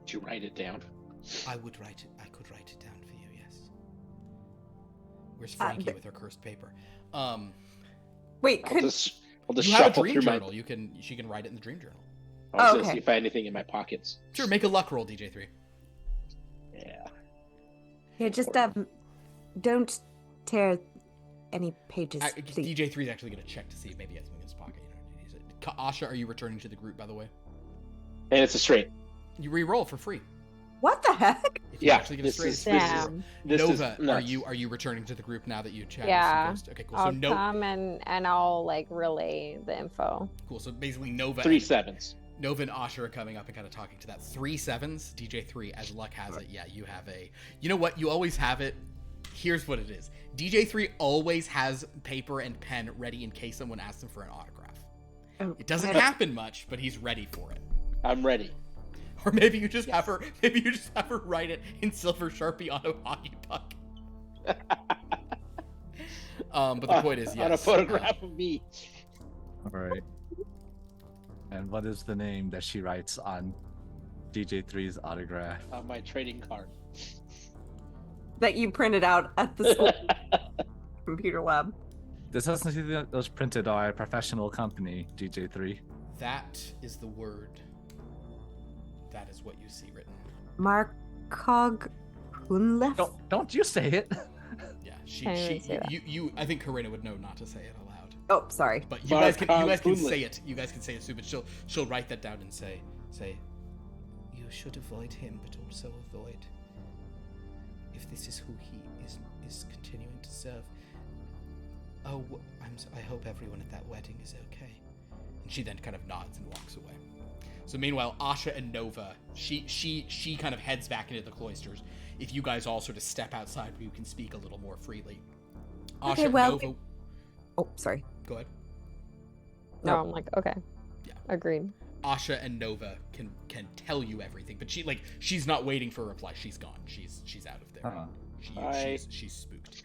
Did you write it down?
I could write it down for you, yes. Where's Frankie with her cursed paper?
Wait,
I'll just
You have a
shuffle
dream
through my.
journal. She can write it in the dream journal.
I'll
Oh,
just
okay.
see if I have anything in my pockets.
Sure, make a luck roll, DJ3.
Yeah.
Yeah, just don't tear any pages. please.
DJ3 is actually going to check to see if maybe he has something in his pocket. Asha, are you returning to the group, by the way?
And it's a straight.
You re-roll for free.
What the heck?
If you
Yeah,
actually get a
this
straight,
is-
it's
this is-
free.
Damn.
This
Nova,
is nuts.
are you returning to the group now that you chatted?
Yeah.
Okay, cool.
I'll
So
come and I'll like relay the info.
cool. So basically, Nova
3
and,
7s.
Nova and Asha are coming up and kind of talking to that. 3 7s, DJ3, as luck has it. Yeah, you have a. You know what? You always have it. Here's what it is. DJ3 always has paper and pen ready in case someone asks him for an autograph.
Oh,
It doesn't
I-
happen much, but he's ready for it.
I'm ready.
Or maybe you just have her. Maybe you just have her write it in silver Sharpie on a hockey puck. But the point is, yes.
On a photograph of me.
All right. And what is the name that she writes on DJ3's autograph?
On my trading card.
That you printed out at the school computer lab.
This has something that was printed by a professional company, DJ3.
That is the word. That is what you see written.
Markog Hunlef?
Don't you say it.
Yeah,
Can't even say that.
you. I think Karina would know not to say it aloud.
Oh, sorry.
But you guys can
Markov
say it. You guys can say it too. But she'll write that down and say. You should avoid him, but also avoid. If this is who he is continuing to serve. Oh, I hope everyone at that wedding is okay. And she then kind of nods and walks away. So meanwhile, Asha and Nova, she kind of heads back into the cloisters. If you guys all sort of step outside, you can speak a little more freely. Asha
Okay, well,
and Nova.
Oh, sorry.
Go ahead.
No, I'm like, okay.
Yeah.
Agreed.
Asha and Nova can tell you everything, but she's not waiting for a reply. She's gone. She's out of there. She's spooked.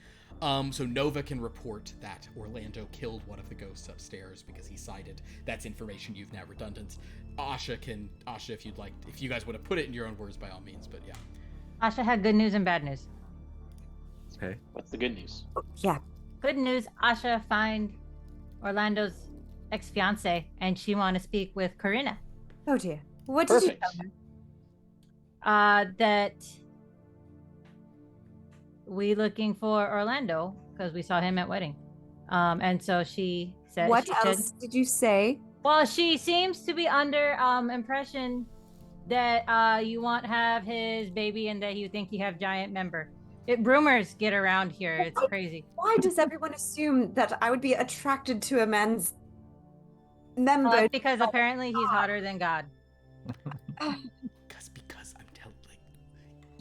So Nova can report that Orlando killed one of the ghosts upstairs because he cited. That's information you've now redundant. Asha, if you guys want to put it in your own words, by all means. But yeah.
Asha had good news and bad news.
Okay.
What's the good news?
Yeah.
Good news, Asha find Orlando's ex-fiance, and she want to speak with Corinna.
Oh dear. What did you
Perfect.
tell her?
That we looking for Orlando because we saw him at wedding. And so she said.
What
she
else did you say?
Well, she seems to be under impression that you want to have his baby and that you think you have giant member. Rumors get around here. It's crazy.
Why does everyone assume that I would be attracted to a man's member?
Because apparently he's hotter than God.
Because I'm telling,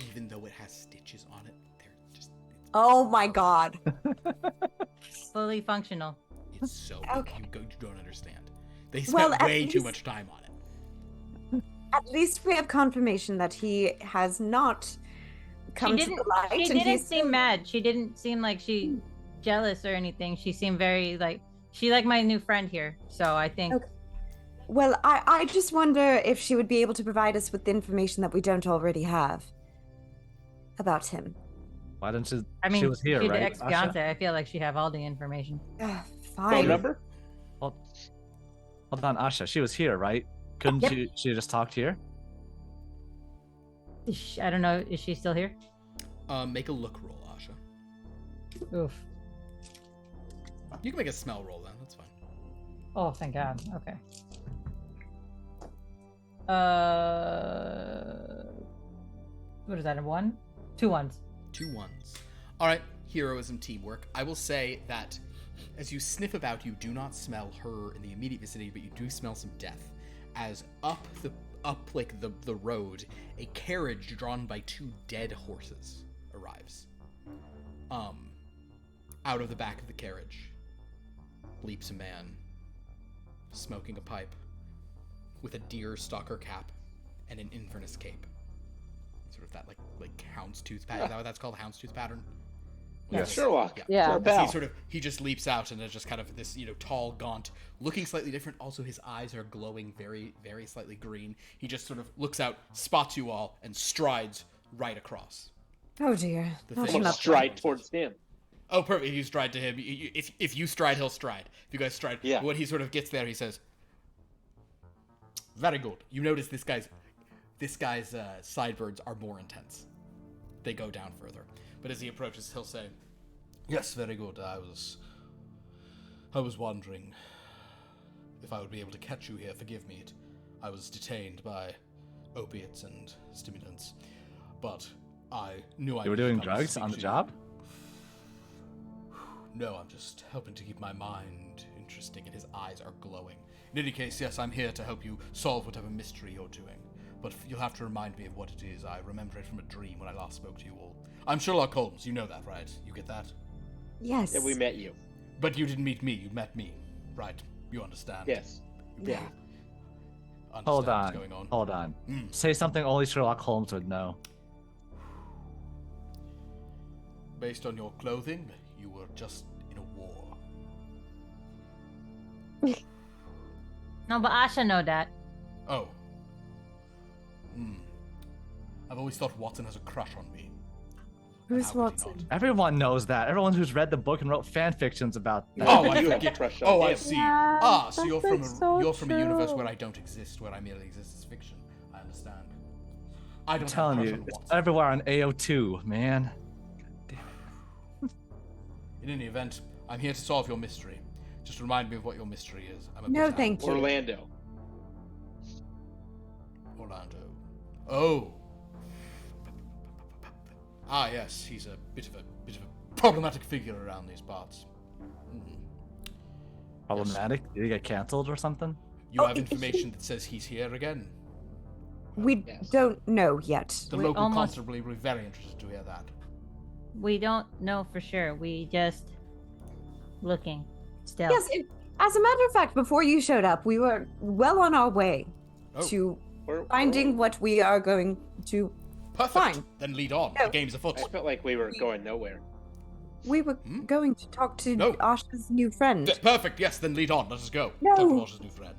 even though it has stitches on it, they're just.
Oh my god.
Fully functional.
It's so.
Okay.
You don't understand. They spent
at
way too
least-
much time on it.
At least we have confirmation that he has not come to the light.
She
and
didn't
he's
seem mad. She didn't seem like she jealous or anything. She seemed very she like my new friend here. So I think.
Okay. Well, I just wonder if she would be able to provide us with the information that we don't already have about him.
Why didn't she?
I mean,
she was here,
she's
right?
the ex-fiance. I feel like she have all the information.
Phone
Fine.
number?
Hold on, Asha. She was here, right? Couldn't
Yep.
she just talked here?
I don't know. Is she still here?
Make a look roll, Asha.
Oof.
You can make a smell roll then. That's fine.
Oh, thank God. Okay. What is that? A 1? 2 1s.
2 1s. All right. Heroism, teamwork. I will say that as you sniff about, you do not smell her in the immediate vicinity, but you do smell some death. As up the road, a carriage drawn by 2 dead horses arrives. Out of the back of the carriage leaps a man, smoking a pipe, with a deer stalker cap and an Inverness cape. Sort of that like houndstooth pattern. Is that what that's called? Houndstooth pattern?
Yes.
Sherlock.
Yeah.
Our
As
pal.
he just leaps out and is just kind of this, tall, gaunt, looking slightly different. Also, his eyes are glowing very, very slightly green. He just sort of looks out, spots you all, and strides right across.
Oh dear.
The
Not
thing-
enough.
Stride towards him.
Oh, perfect. You stride to him. If you stride, he'll stride. If you guys stride,
Yeah.
when he sort of gets there, he says, "Very good." You notice this guy's sideburns are more intense. They go down further. But as he approaches, he'll say, "Yes, very good. I was wondering if I would be able to catch you here. Forgive me. I was detained by opiates and stimulants, but I knew I
You were
would
doing
come and
drugs
speak
on the
to you."
job?
No, I'm just helping to keep my mind interesting, and his eyes are glowing. In any case, yes, I'm here to help you solve whatever mystery you're doing. But you'll have to remind me of what it is. I remember it from a dream when I last spoke to you all. I'm Sherlock Holmes. You know that, right? You get that?
Yes.
Yeah, we met you.
But you didn't meet me. You met me, right? You understand?
Yes.
Yeah.
Understand
Hold
what's
on.
going on.
Hold on.
Hmm.
Say something only Sherlock Holmes would know.
Based on your clothing, you were just in a war.
No, but Asha know that.
Oh. I've always thought Watson has a crush on me. And
Who's
how could he
Watson?
not?
Everyone knows that. Everyone who's read the book and wrote fan fictions about that.
Oh, I
You have a
forget.
crush on
Oh, I
him.
see.
Yeah,
So you're
that's,
from
like, so
you're from a universe
true.
where I don't exist, where I merely exist as fiction. I understand. I
I'm
don't
telling
have a
you,
crush on
it's
Watson.
everywhere on AO2, man.
In any event, I'm here to solve your mystery. Just remind me of what your mystery is. I'm a
No,
bit
thank you.
Orlando.
Orlando. Oh. Ah, yes, he's a bit of a problematic figure around these parts.
Problematic? Did he get canceled or something?
You have information that says he's here again.
We
Yes.
don't know yet.
The
We
local
almost-
constable will be very interested to hear that.
We don't know for sure. We just looking still.
Yes, as a matter of fact, before you showed up, we were well on our way
Oh.
to
We're-
finding what we are going to
Perfect.
Fine.
Then lead on.
No.
The game's afoot.
I felt like we were going nowhere.
We were
Hmm?
going to talk to
No.
Asha's new friend.
Perfect. Yes, then lead on. Let us go.
No.
Talk to Walsh's new friend.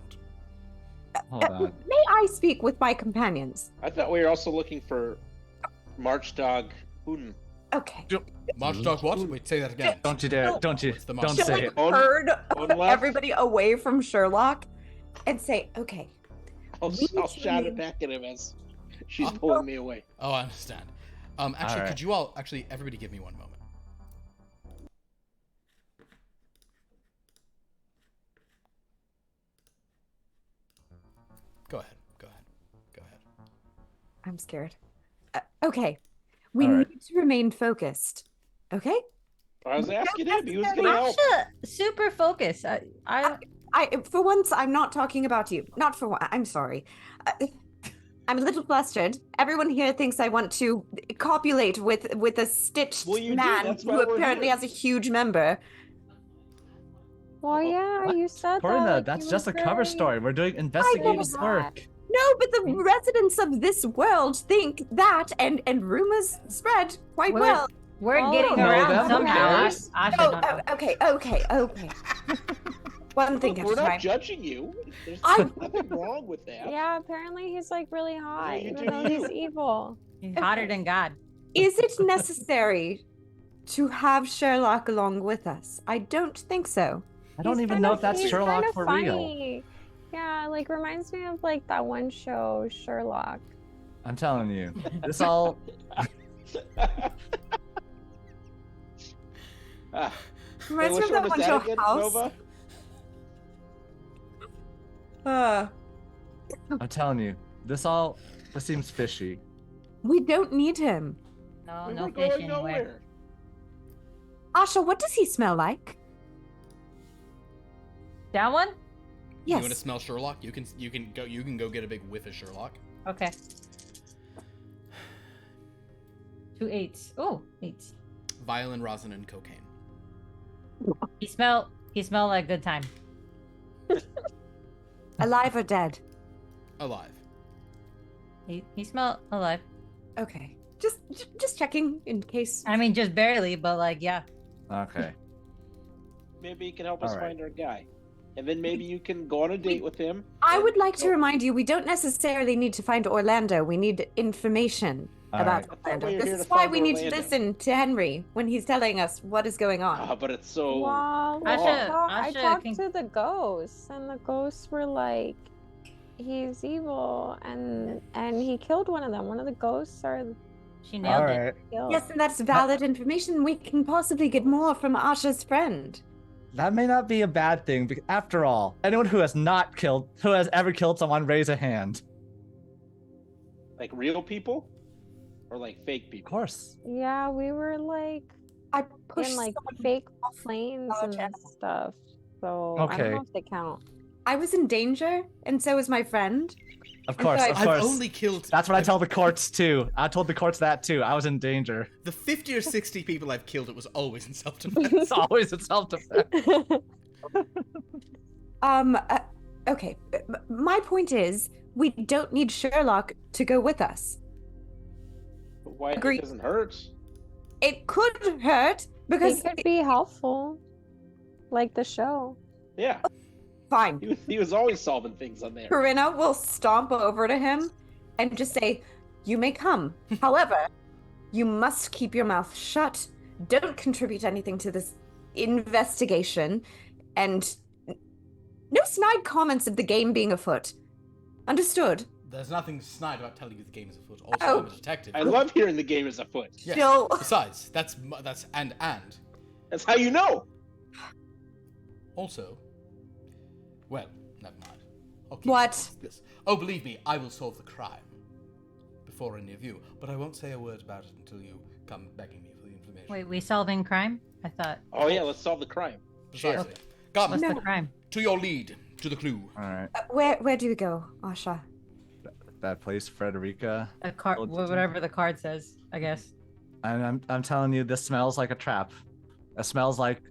Hold on.
May I speak with my companions?
I thought we were also looking for March Dog Hooten.
Okay.
March dog what? Wait, say that again.
Don't you dare! Don't you?
It's the
Don't
monster.
say
Like
it.
On-
herd
on left.
everybody away from Sherlock and say, okay,
I'll,
We
I'll
should
shout
leave.
it back at him as she's
Huh?
pulling me away.
Oh, I understand. Actually,
Alright.
could you all everybody give me one moment? Go ahead. Go ahead. Go ahead.
I'm scared. Okay. We
All right.
need to remain focused. Okay?
I was asking him. He was
necessarily-
gonna help.
Asha, super focus.
For once, I'm not talking about you. Not for one. I'm sorry. I'm a little flustered. Everyone here thinks I want to copulate with a stitched
Well, you do.
man
That's
who
why we're
apparently
here.
has a huge member.
Well, yeah,
What?
you said
Corina,
that.
that's
you
just
were
a cover
very-
story. We're doing investigative
that.
work.
No, but the residents of this world think that, and rumors spread quite
We're-
well.
We're
Oh,
getting
no,
around
them, who
somehow.
cares?
Asha
Oh,
don't know.
okay. One thing
Look,
at
we're
a
not
time.
judging you. There's
I-
nothing wrong with that.
Yeah, apparently he's like really hot,
you
even
do
though
you.
he's evil.
He's hotter than God.
Is it necessary to have Sherlock along with us? I don't think so.
I don't
He's
even
kind
know
of-
if that's
he's
Sherlock
kind of
for real.
funny. Yeah, like reminds me of like that one show, Sherlock.
I'm telling you, this all.
Ah,
Reminds me
which
of that
one
one
was
show,
again,
House.
Nova?
I'm telling you, this seems fishy.
We don't need him.
No,
We
no
were
fish
going
anywhere.
nowhere.
Asha, what does he smell like?
That one?
You
Yes.
want to smell Sherlock? You can go get a big whiff of Sherlock.
Okay. 2 8s. Oh, 8s.
Violin, rosin, and cocaine.
He smell like good time.
Alive or dead?
Alive.
He smell alive.
Okay. Just checking in case.
I mean, just barely, but like, yeah.
Okay.
Maybe he can help us
All right.
find our guy. And then maybe you can go on a date with him.
I
and-
would like to
Oh,
remind you, we don't necessarily need to find Orlando. We need information
All
about
right.
I thought
Orlando.
we were
This
here
is
to
why
find
we need to
Orlando.
listen to Henry when he's telling us what is going on.
Ah, but it's so.
Wow,
Asha-
I
Asha
talked
can-
to the ghosts, and the ghosts were like, "He's evil," and he killed one of them. One of the ghosts are
She nailed
All
it.
right.
killed.
Yes, and that's valid information. We can possibly get more from Asha's friend.
That may not be a bad thing. Because after all, anyone who has ever killed someone, raise a hand.
Like real people? Or like fake
Of
people?
course.
Yeah, we were like
I pushed
in like
someone
fake
off
planes
our
and
channel.
stuff. So I
Okay.
don't know if they count.
I was in danger, and so was my friend.
Of course.
sorry,
Of
I've
course.
only killed.
That's what I tell the courts too. I told the courts that too. I was in danger.
The 50 or 60 people I've killed, it was always in self-defense.
It's always in self-defense.
Okay. My point is, we don't need Sherlock to go with us.
But why
Agreed.
it doesn't hurt?
It could hurt
They
because
could be helpful, like the show.
Yeah.
fine.
He was always solving things on there.
Corinna will stomp over to him and just say, "You may come. However, you must keep your mouth shut. Don't contribute anything to this investigation, and no snide comments of the game being afoot. Understood?"
There's nothing snide about telling you the game is afoot. Also,
Oh.
I'm a detective.
I love hearing the game is afoot.
Yes.
Still-
Besides, that's and
That's how you know.
also. Well, never mind. I'll keep
What?
silent on this. Oh, believe me, I will solve the crime before any of you. But I won't say a word about it until you come begging me for the information.
Wait, we solving crime? I thought.
Oh yeah, let's solve the crime.
Precisely. Come
What's
No.
the crime?
to your lead. to the clue.
All right.
Where do we go, Asha?
That place, Frederica.
A card, whatever the card says, I guess.
And I'm telling you, this smells like a trap. It smells like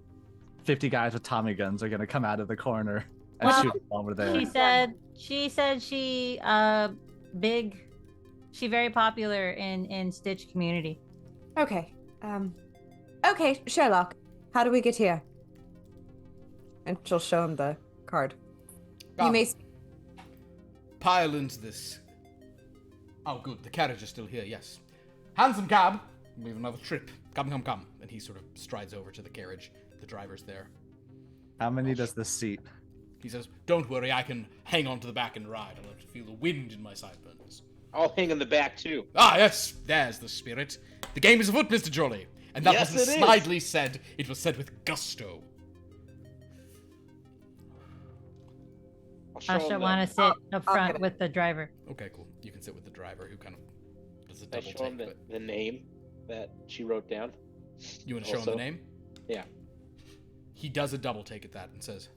50 guys with Tommy guns are gonna come out of the corner and
Well,
shoot them while we're there.
She said she big. She very popular in Stitch community.
Okay. Okay, Sherlock. How do we get here? And she'll show him the card. You may.
Pile into this. Oh, good. The carriage is still here. Yes. Handsome cab. We have another trip. Come. And he sort of strides over to the carriage. The driver's there.
How many does this seat?
He says, "Don't worry. I can hang on to the back and ride. I'll have to feel the wind in my sideburns."
I'll hang in the back too.
Ah, yes. There's the spirit. The game is afoot, Mr. Jolly. And that
Yes,
wasn't
it is.
snidely said. It was said with gusto.
I'll show
Asha
him
want to sit up
I'll
front
get it.
with the driver.
Okay, cool. You can sit with the driver who kind of does a
I
double
show him
take. But
the name that she wrote down.
you want to show him the
also-
name?
Yeah.
He does a double take at that and says,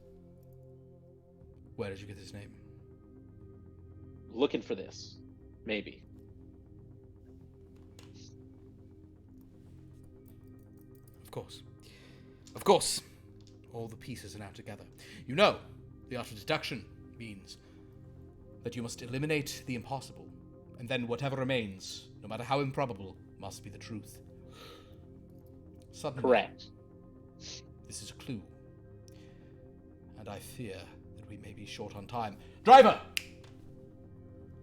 "Where did you get this name?"
Looking for this. Maybe.
Of course. Of course. All the pieces are now together. You know, the art of deduction means that you must eliminate the impossible, and then whatever remains, no matter how improbable, must be the truth. Suddenly,
Correct.
this is a clue. And I fear that we may be short on time. Driver!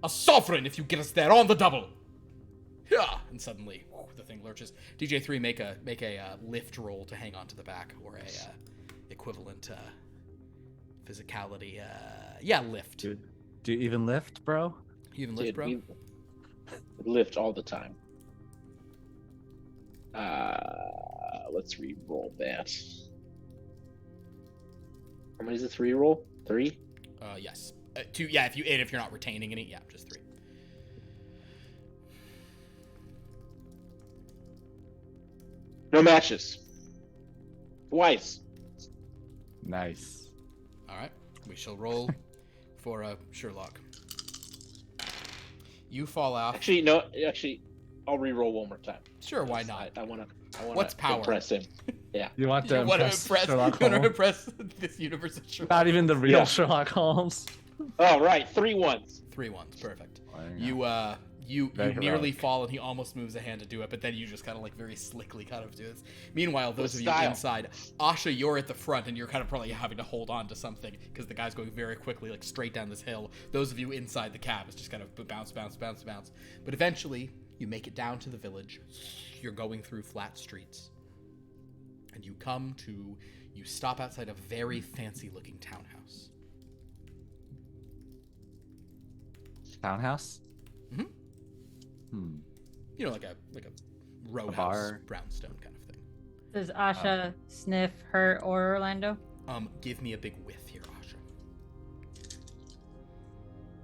A sovereign if you get us there on the double! Yeah! And suddenly, the thing lurches. DJ3, make a lift roll to hang on to the back, or a equivalent physicality. Lift.
Do you even lift, bro?
You even lift,
Dude,
bro?
we lift all the time. Let's re-roll that. How many is it? Re-roll? 3?
Yes. 2. Yeah, if you're not retaining any, yeah, just 3.
No matches. Twice.
Nice.
All right, we shall roll for Sherlock. You fall off.
Actually, no. Actually, I'll re-roll one more time.
Sure, why not?
I wanna.
What's power?
Impress him. Yeah.
You want to
You want to
impress
impress?
Sherlock
You want to
Holmes?
impress this universe of Sherlock?
Not even the real
Yeah.
Sherlock Holmes.
All right. 3 ones.
3 1s, perfect.
Wow.
You
Very
nearly
heroic.
fall, and he almost moves a hand to do it, but then you just kind of like very slickly kind of do this. Meanwhile, those of you
Style.
inside, Asha, you're at the front, and you're kind of probably having to hold on to something because the guy's going very quickly, like straight down this hill. Those of you inside the cab is just kind of bounce. But eventually, you make it down to the village. You're going through flat streets, and you stop outside a very fancy-looking townhouse.
Townhouse?
Mhm.
Hmm.
You know, like a row
A
house,
bar.
brownstone kind of thing.
Does Asha sniff her or Orlando?
Give me a big whiff here, Asha.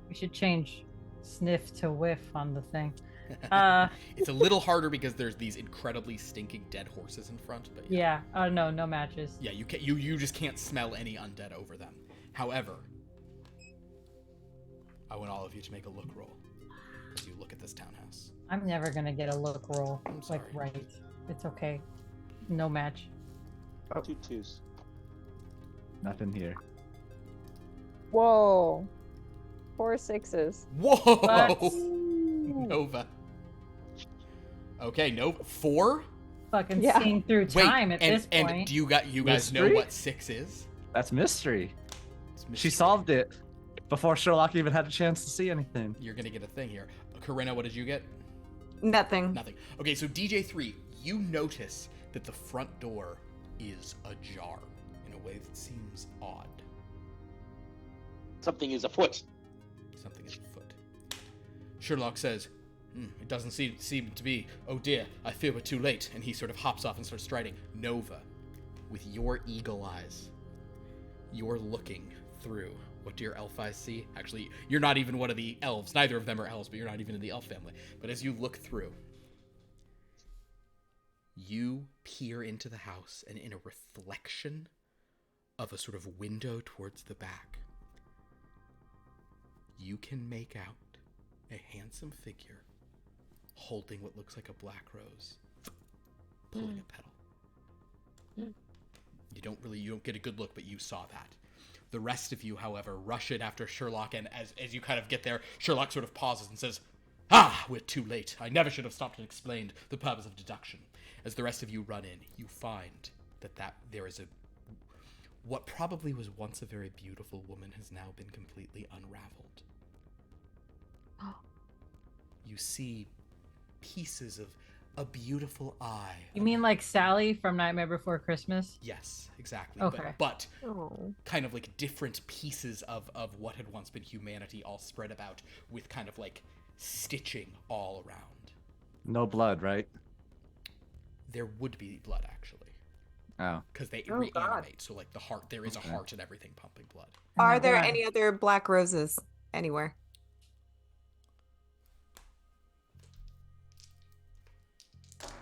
We should change sniff to whiff on the thing.
It's a little harder because there's these incredibly stinking dead horses in front, but
Yeah. No matches.
yeah, you just can't smell any undead over them. However, I want all of you to make a look roll as you look at this townhouse.
I'm never gonna get a look roll.
I'm
Like
sorry.
right. It's okay. No match.
2 2s.
Nothing here.
Whoa. 4 6s.
Whoa,
What?
Nova. Okay, no 4.
Fucking
Yeah.
seen through
Wait,
time at this
and
point.
do you guys know
Mystery?
what 6 is?
That's mystery.
It's
She
mystery.
solved it before Sherlock even had a chance to see anything.
You're gonna get a thing here. Corinna, what did you get?
Nothing.
Nothing. Okay, so DJ3, you notice that the front door is ajar in a way that seems odd.
Something is afoot.
Something is afoot. Sherlock says, it doesn't seem to be. Oh dear, I fear we're too late. And he sort of hops off and starts striding. Nova, with your eagle eyes, you're looking through. What do your elf eyes see? Actually, you're not even one of the elves. Neither of them are elves, but you're not even in the elf family. But as you look through, you peer into the house, and in a reflection of a sort of window towards the back, you can make out a handsome figure holding what looks like a black rose, pulling a petal. You don't get a good look, but you saw that. The rest of you, however, rush in after Sherlock, and as you kind of get there, Sherlock sort of pauses and says, "Ah, we're too late. I never should have stopped and explained the purpose of deduction." As the rest of you run in, you find that there is what probably was once a very beautiful woman has now been completely unraveled. You see pieces of a beautiful eye.
You mean like Sally from Nightmare Before Christmas?
Yes, exactly.
Okay.
But
Oh.
kind of like different pieces of what had once been humanity all spread about with kind of like stitching all around.
No blood, right?
There would be blood, actually.
Oh.
Because they
Oh,
reanimate.
God.
So like the heart, there is
Okay.
a heart and everything pumping blood.
Oh my
Are there
God.
any other black roses anywhere?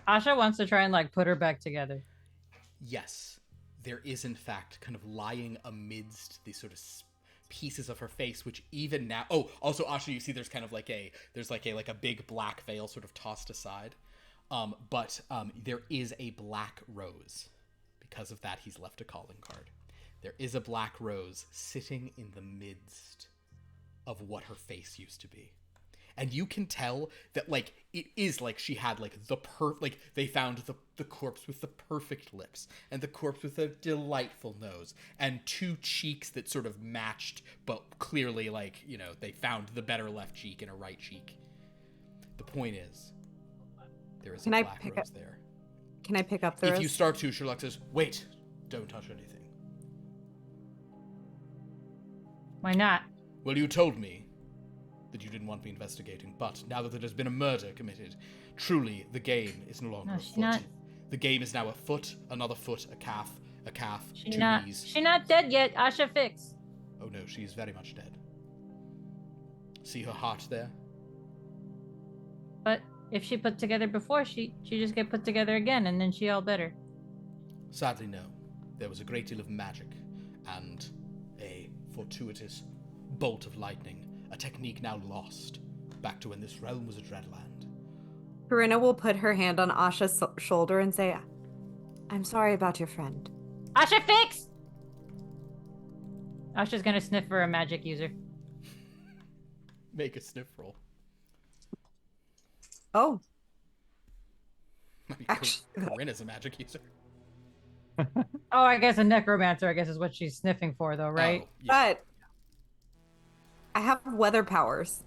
Asha wants to try and like put her back together.
Yes, there is in fact kind of lying amidst these sort of pieces of her face, which even now. Oh, also Asha, you see there's kind of like a big black veil sort of tossed aside, but there is a black rose. Because of that, he's left a calling card. There is a black rose sitting in the midst of what her face used to be. And you can tell that, like, it is like she had, like, they found the corpse with the perfect lips, and the corpse with a delightful nose, and two cheeks that sort of matched, but clearly, like, you know, they found the better left cheek and a right cheek. The point is, there is a black rose there.
Can I pick up the
If
rose?
you start to, Sherlock says, "Wait, don't touch anything."
Why not?
Well, you told me that you didn't want me investigating, but now that there has been a murder committed, truly the game is no longer
No,
a
she's
foot.
not.
The game is now a foot, another foot, a calf,
She
two
not.
knees.
She not dead yet. Asha fix.
Oh no, she is very much dead. See her heart there?
But if she put together before, she just get put together again, and then she all better.
Sadly, no. There was a great deal of magic and a fortuitous bolt of lightning, a technique now lost, back to when this realm was a dreadland.
Corinna will put her hand on Asha's shoulder and say, "I'm sorry about your friend."
Asha fix. Asha's gonna sniff for a magic user.
Make a sniff roll.
Oh,
I mean,
Actually-
Corinna's a magic user.
Oh, I guess a necromancer. I guess is what she's sniffing for, though, right?
Oh, yeah,
but I have weather powers.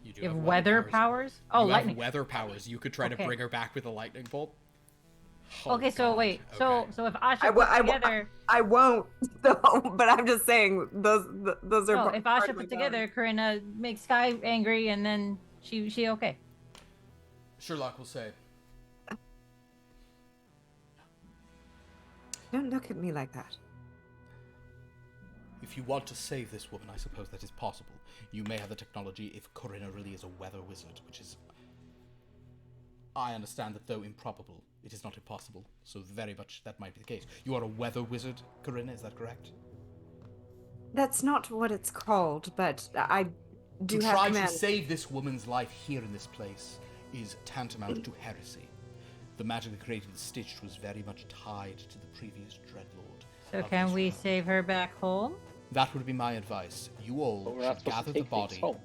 you do
You have
have
weather powers. Oh,
you
lightning.
have weather powers. You could try to
Okay.
bring her back with a lightning bolt. Oh,
Okay, so
God.
wait.
Okay.
So if Asha
I wa-
put
I wa-
together,
I won't, though, but I'm just saying those are.
no,
part-
if
part
Asha
of my
put together, Corinna makes Sky angry, and then she okay.
Sherlock will say,
Don't look at me like that.
if you want to save this woman, I suppose that is possible. You may have the technology if Corinna really is a weather wizard, which is... I understand that though improbable, it is not impossible. So very much that might be the case. You are a weather wizard, Corinna, is that correct?
That's not what it's called, but I do
To
have
try
command.
to save this woman's life here in this place is tantamount to heresy. The magic that created the stitch was very much tied to the previous dreadlord.
So
of
can
this
we
realm.
save her back home?
That would be my advice. You all
But we're not
should
supposed
gather
to
the
take things
body.
home.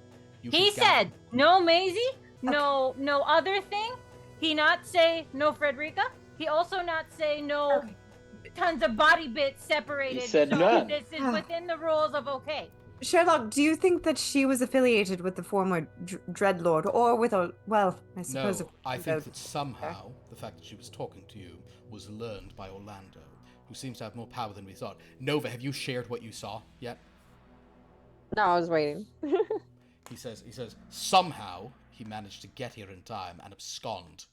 You
He
should gather-
said no Maisie, no other thing. He not say no Frederica. He also not say no tons of body bits separated.
He said
so
none.
this is within the rules of okay.
Sherlock, do you think that she was affiliated with the former Dreadlord, or with a? Well, I
No,
suppose.
I think that somehow the fact that she was talking to you was learned by Orlando, who seems to have more power than we thought. Nova, have you shared what you saw yet?
No, I was waiting.
He says somehow he managed to get here in time and abscond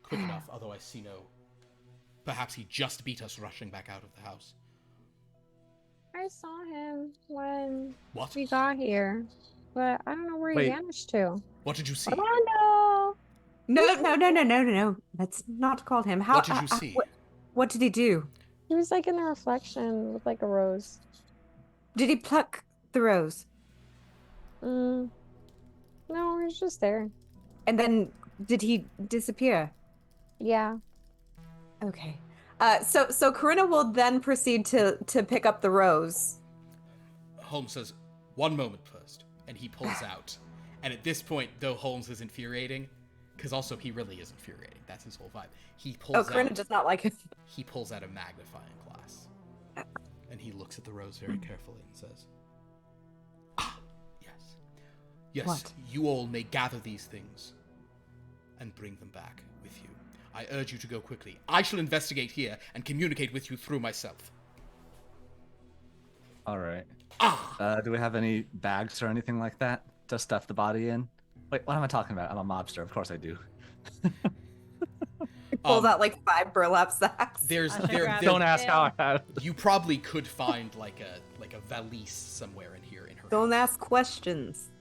quick enough, although I see no... Perhaps he just beat us rushing back out of the house.
I saw him when
What?
we got here, but I don't know where
Wait.
he vanished to.
What did you see?
Orlando!
No. Let's not call him. How?
What did you see?
What did he do?
He was like in the reflection with like a rose.
Did he pluck the rose?
Mm, no, he's just there.
And then did he disappear?
Yeah.
Okay. So Corinna will then proceed to pick up the rose.
Holmes says, "One moment first," and he pulls out. And at this point, though Holmes is infuriating, because also he really is infuriating. That's his whole vibe. He pulls
Corinna
out.
does not like it.
He pulls out a magnifying glass, and he looks at the rose very carefully and says, "Ah, yes, yes.
What?
You all may gather these things and bring them back with you. I urge you to go quickly. I shall investigate here and communicate with you through myself."
All right.
Ah.
Do we have any bags or anything like that to stuff the body in? Wait, what am I talking about? I'm a mobster. Of course I do.
He pulls out like 5 burlap sacks.
Don't ask how I have.
You probably could find like a valise somewhere in here in her.
Don't ask questions.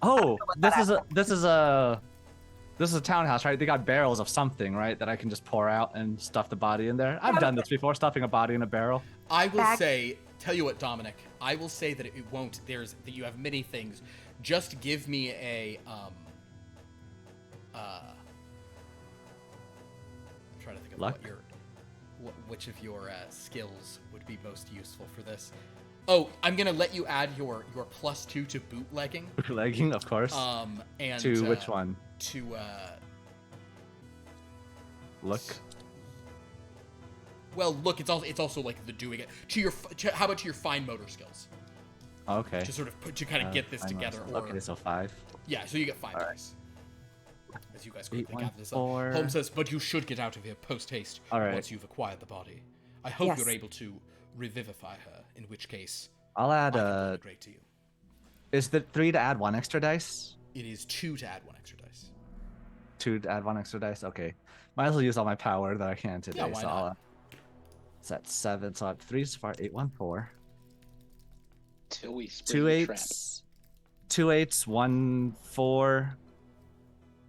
Oh, this is a townhouse, right? They got barrels of something, right? That I can just pour out and stuff the body in there. I've done this before, stuffing a body in a barrel.
I will say, tell you what, Dominic. I will say that it won't. That you have many things. Just give me a I'm trying to think of
Luck?
which of your skills would be most useful for this. Oh, I'm gonna let you add your +2 to bootlegging.
Bootlegging, of course.
And
to which one?
To
Look.
Well, look, it's also like the doing it how about to your fine motor skills?
Okay.
To sort of kind of get this together.
Okay, so 5.
Yeah, so you get 5 dice. As you guys quickly
8,
gather this
4.
up. Holmes says, "But you should get out of here post haste once you've acquired the body. I hope
Yes.
you're able to revivify her. In which case,
I'll add
I can be great to you.
Is the 3 to add 1 extra dice?
It is 2 to add 1 extra dice.
2 to add 1 extra dice? Okay. Might as well use all my power that I can today.
Yeah, why
so
not?
I'll, it's at 7, so I have 3 so far. 8, 1, 4.
Till we spring
2
the trap.
8s. 2 8s, 1 4.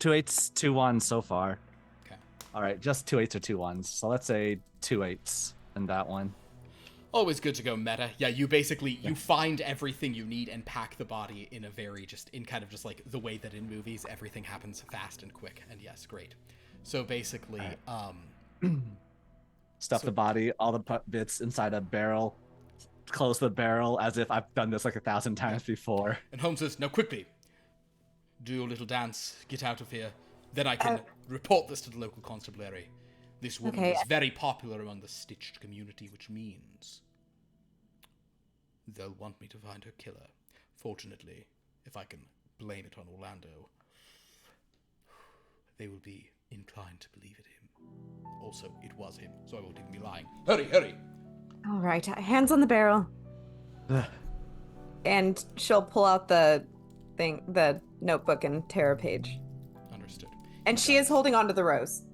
2 8s, 2 1s so far.
Okay.
All right, just 2 8s or 2 1s. So let's say 2 8s in that one.
Always good to go meta. Yeah, you basically you find everything you need and pack the body in a very just like the way that in movies everything happens fast and quick. And yes, great. So basically,
Stuff the body, all the bits inside a barrel. Close the barrel as if I've done this like 1,000 times before.
And Holmes says, "Now quickly, do your little dance, get out of here. Then I can report this to the local constabulary. This woman is very popular among the stitched community, which means they'll want me to find her killer. Fortunately, if I can blame it on Orlando, they will be inclined to believe it him. Also, it was him, so I won't even be lying. Hurry, hurry!"
All right, hands on the barrel. And she'll pull out the notebook and tear a page.
Understood.
And she is holding onto the rose.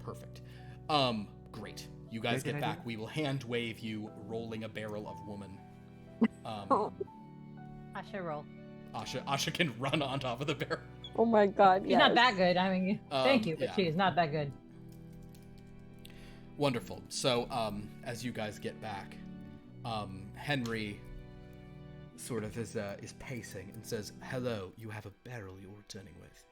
Perfect. Great. You guys get back. We will hand wave you rolling a barrel of woman.
Asha roll.
Asha can run on top of the barrel.
Oh my god,
She's not that good. I mean, thank you, but
yeah.
she is not that good.
Wonderful. So, as you guys get back, Henry sort of is pacing and says, "Hello, you have a barrel you're returning with."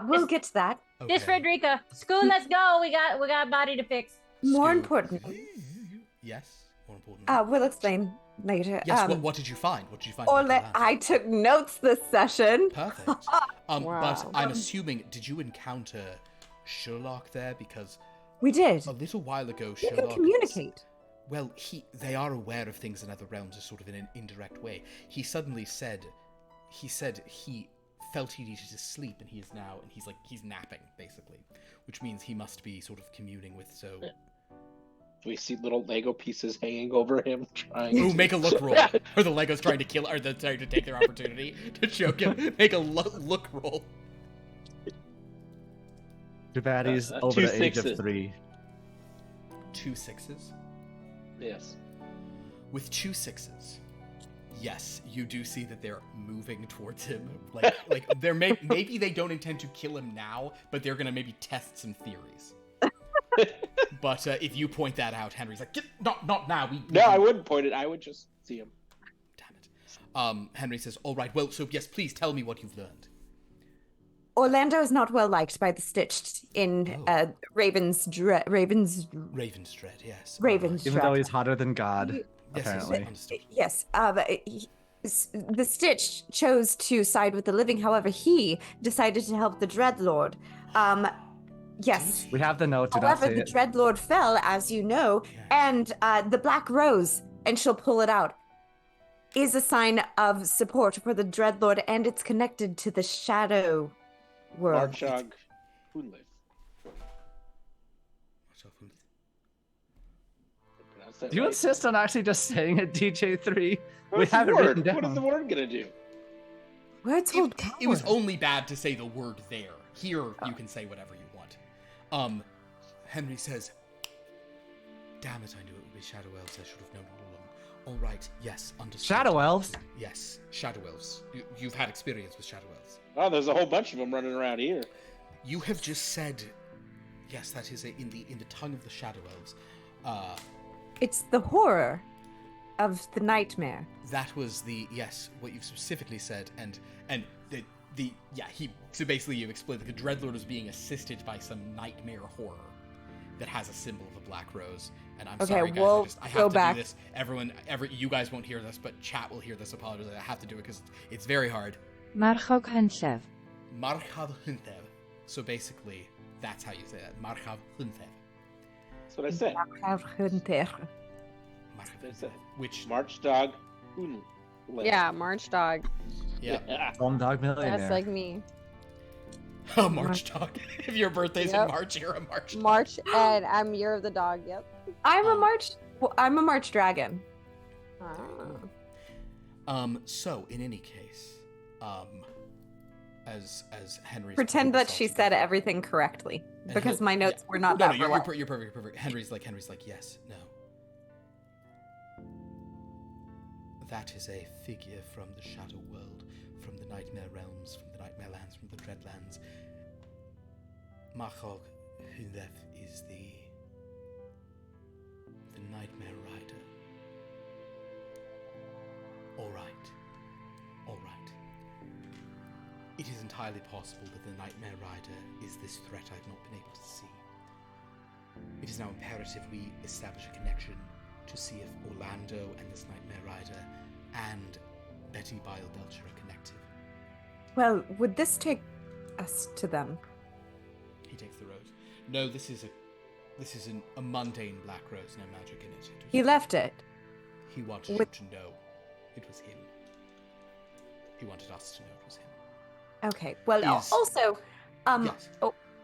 We'll get to that.
Okay.
This Frederica, school, let's go. We got a body to fix.
More
Stu-
importantly,
Yes, more important.
we'll explain later.
Yes, what did you find? What did you find?
Or
about the land?
I took notes this session.
Perfect.
Wow.
But I'm assuming, did you encounter Sherlock there? Because
We did.
a little while ago,
We can
Sherlock
communicate.
Well, they are aware of things in other realms, sort of in an indirect way. He suddenly said he felt he needed to sleep, and he's napping basically, which means he must be sort of communing with. So,
We see little Lego pieces hanging over him, trying.
ooh,
to...
make a look roll. Or the Legos trying to kill, or they're trying to take their opportunity to choke him. Make a look roll.
Too bad he's over
2
the age of
6s.
3.
2 6s.
Yes.
With 2 6s, yes, you do see that they're moving towards him. Like they're maybe they don't intend to kill him now, but they're gonna maybe test some theories. But if you point that out, Henry's like, not now.
No, I wouldn't point it. I would just see him.
Damn it. Henry says, all right, well, so yes, please tell me what you've learned.
Orlando is not well liked by the Stitched in Raven's Dread,
Raven's Dread, yes.
Raven's
Even though
Dread.
he's hotter than God,
Yes,
apparently.
yes, understood.
Yes, the Stitched chose to side with the living. However, he decided to help the Dreadlord. Yes.
We have the note. Do not
However,
say
the
it.
Dreadlord fell, as you know, and the Black Rose, and she'll pull it out, is a sign of support for the Dreadlord, and it's connected to the Shadow World.
Marchog Hunlith.
Do you insist on actually just saying it, DJ3?
What's
We have
the
it
word?
written down.
What is the word gonna do?
Words hold power.
It was only bad to say the word there. Here, you can say whatever you want. Henry says, damn it, I knew it would be Shadow Elves. I should have known all along. All right, yes, understood.
Shadow Elves?
Yes, Shadow Elves. You've had experience with Shadow Elves.
Oh, there's a whole bunch of them running around here.
You have just said, yes, that is in the tongue of the Shadow Elves.
It's the horror of the nightmare.
That was what you've specifically said, and so basically you've explained that the Dreadlord was being assisted by some nightmare horror that has a symbol of a black rose. And I'm sorry, guys, I have
go
to
back.
do this. You guys won't hear this, but chat will hear this. Apologies, I have to do it because it's very hard.
Marchog Hunthev.
Marchav Hunthev. So basically, that's how you say it. Marchav Hunthev.
That's what I said. That's it.
Which
Marchdog Hunlith.
Yeah, March Dog.
yeah.
Home Dog Millionaire.
That's like me.
A March dog. If your birthday's in
Yep.
March, you're a March dog.
March, and I'm Year of the Dog. Yep.
I'm a March dragon.
So in any case, as Henry's
Pretend that she said everything correctly, because my notes were not that
you're
reliable.
you're perfect. You're perfect. Henry's like, yes, no. That is a figure from the Shadow World, from the Nightmare Realms, from the Nightmare Lands, from the Dreadlands. Machog Hunleth is the Nightmare Rider. All right. It is entirely possible that the Nightmare Rider is this threat I've not been able to see. It is now imperative we establish a connection to see if Orlando and this Nightmare Rider and Betty Bile Belcher are connected.
Well, would this take us to them?
He takes the rose. No, this is a mundane black rose, no magic in it.
He left it.
He wanted you to know it was him. He wanted us to know it was him.
Okay. Well,
Yes.
also,
Yes.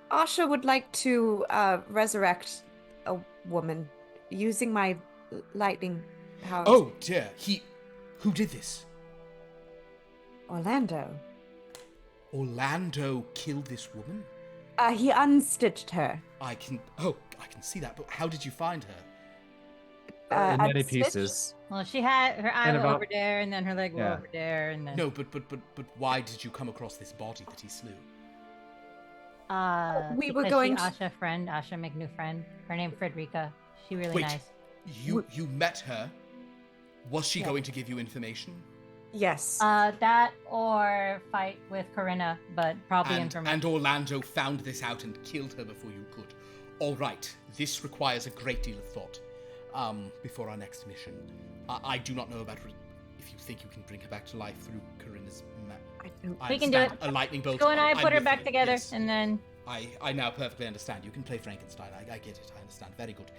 Asha would like to resurrect a woman using my lightning powers.
Oh dear, who did this?
Orlando.
Orlando killed this woman?
He unstitched her.
I can see that, but how did you find her?
In
at
many
Stitch?
pieces.
Well, she had her eye
And about-
over there, and then her leg
Yeah.
over there, and then
No, but why did you come across this body that he slew?
We were
because
going
she,
to-
Asha make new friend. Her name Frederica. She really
Wait,
nice.
you met her? Was she going to give you information?
Yes.
That or fight with Corinna, but probably information.
And Orlando found this out and killed her before you could. All right, this requires a great deal of thought. Before our next mission, I do not know about if you think you can bring her back to life through Corinna's.
We can do it.
A lightning bolt.
Go and I
I'm
put her
with
back
you,
together,
yes.
and then
I now perfectly understand. You can play Frankenstein. I get it. I understand. Very good.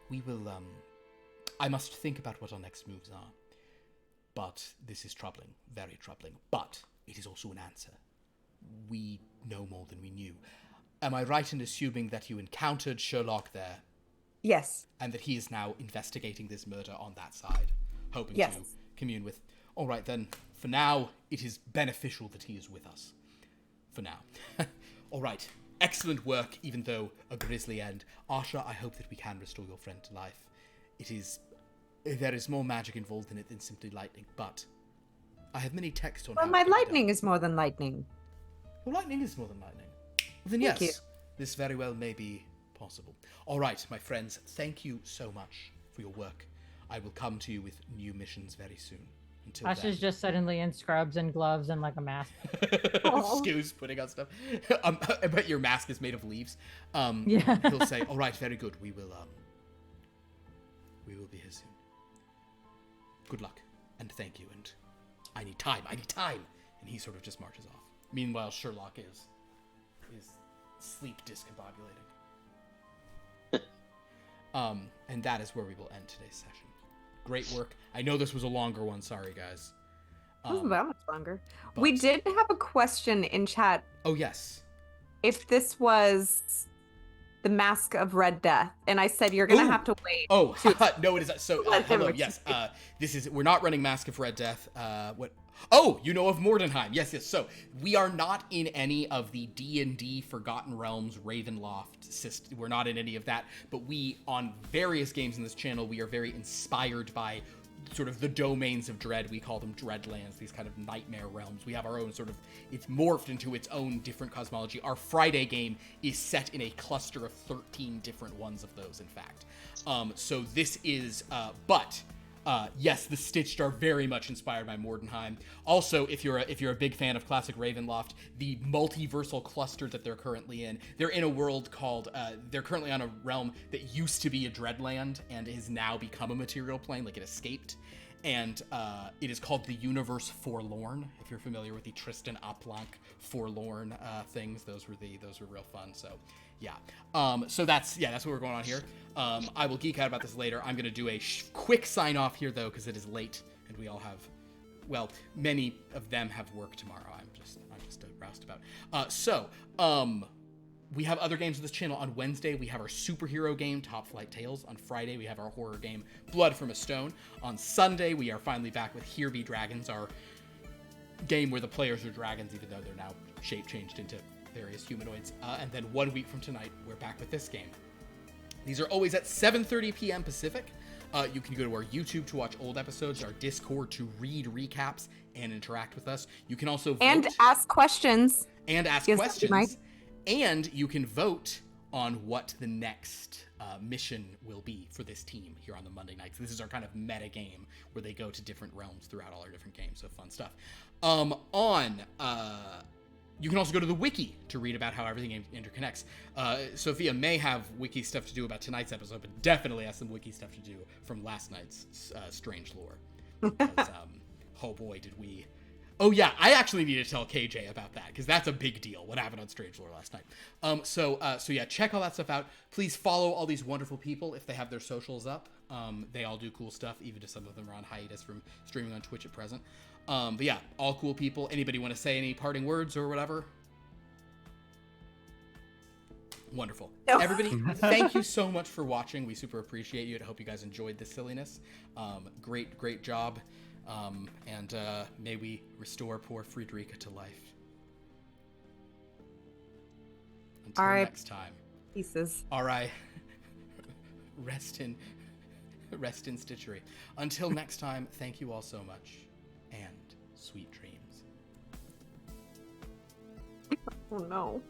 We will. I must think about what our next moves are. But this is troubling, very troubling. But it is also an answer. We know more than we knew. Am I right in assuming that you encountered Sherlock there,
yes.
and that he is now investigating this murder on that side, hoping
Yes.
to commune with? All right, then. For now, it is beneficial that he is with us. For now. All right. Excellent work, even though a grisly end. Asha, I hope that we can restore your friend to life. There is more magic involved in it than simply lightning, but I have many texts on
Well,
how
my
it can be
lightning
done.
is more than lightning.
Well, lightning is more than lightning. Well, then
Thank
yes,
you.
this very well may be possible. All right, my friends, thank you so much for your work. I will come to you with new missions very soon. Until
Asha's just suddenly in scrubs and gloves and like a mask.
Skew's putting on stuff. I bet your mask is made of leaves.
Yeah.
He'll say, "All right, very good. We will be here soon. Good luck, and thank you. And I need time. And he sort of just marches off. Meanwhile, Sherlock is sleep discombobulating. And that is where we will end today's session. Great work. I know this was a longer one. Sorry, guys.
It wasn't that much longer.
but-
We did have a question in chat.
Oh, yes.
If this was the Mask of Red Death, and I said you're gonna
Ooh.
have to wait.
Oh, no, it is. So,
Let him
hello, yes. We're not running Mask of Red Death. What? Oh, you know of Mordenheim. Yes. So, we are not in any of the D&D Forgotten Realms Ravenloft system. We're not in any of that. But we, on various games in this channel, we are very inspired by sort of the domains of dread. We call them Dreadlands, these kind of nightmare realms. We have our own sort of, it's morphed into its own different cosmology. Our Friday game is set in a cluster of 13 different ones of those, in fact. So this is, yes, the Stitched are very much inspired by Mordenheim. Also, if you're a big fan of classic Ravenloft, the multiversal cluster that they're currently in, they're in a world called, they're currently on a realm that used to be a Dreadland and has now become a material plane, like it escaped. And it is called the Universe Forlorn. If you're familiar with the Tristan Oplank Forlorn things, those were real fun. So yeah. So that's what we're going on here. I will geek out about this later. I'm gonna do a quick sign off here though, because it is late and we all have, well, many of them have work tomorrow. I'm just roused about. We have other games on this channel. On Wednesday, we have our superhero game, Top Flight Tales. On Friday, we have our horror game, Blood from a Stone. On Sunday, we are finally back with Here Be Dragons, our game where the players are dragons, even though they're now shape-changed into various humanoids. And then 1 week from tonight, we're back with this game. These are always at 7:30 p.m. Pacific. You can go to our YouTube to watch old episodes, our Discord to read recaps and interact with us. You can also vote.
And ask questions.
And ask
Yes,
questions.
Mike.
And you can vote on what the next mission will be for this team here on the Monday nights. This is our kind of meta game where they go to different realms throughout all our different games. So fun stuff. You can also go to the wiki to read about how everything interconnects. Sophia may have wiki stuff to do about tonight's episode, but definitely has some wiki stuff to do from last night's Strange Lore. Because, oh boy, did we... Oh yeah, I actually need to tell KJ about that because that's a big deal. What happened on Strange Lore last night? So yeah, check all that stuff out. Please follow all these wonderful people if they have their socials up. They all do cool stuff, even if some of them are on hiatus from streaming on Twitch at present. But yeah, all cool people. Anybody want to say any parting words or whatever? Wonderful.
No.
Everybody, thank you so much for watching. We super appreciate you. I hope you guys enjoyed this silliness. Great job. And may we restore poor Friederike to life. Until
All right.
next time.
Pieces.
All right. Rest in stitchery. Until next time, thank you all so much, and sweet dreams.
Oh no.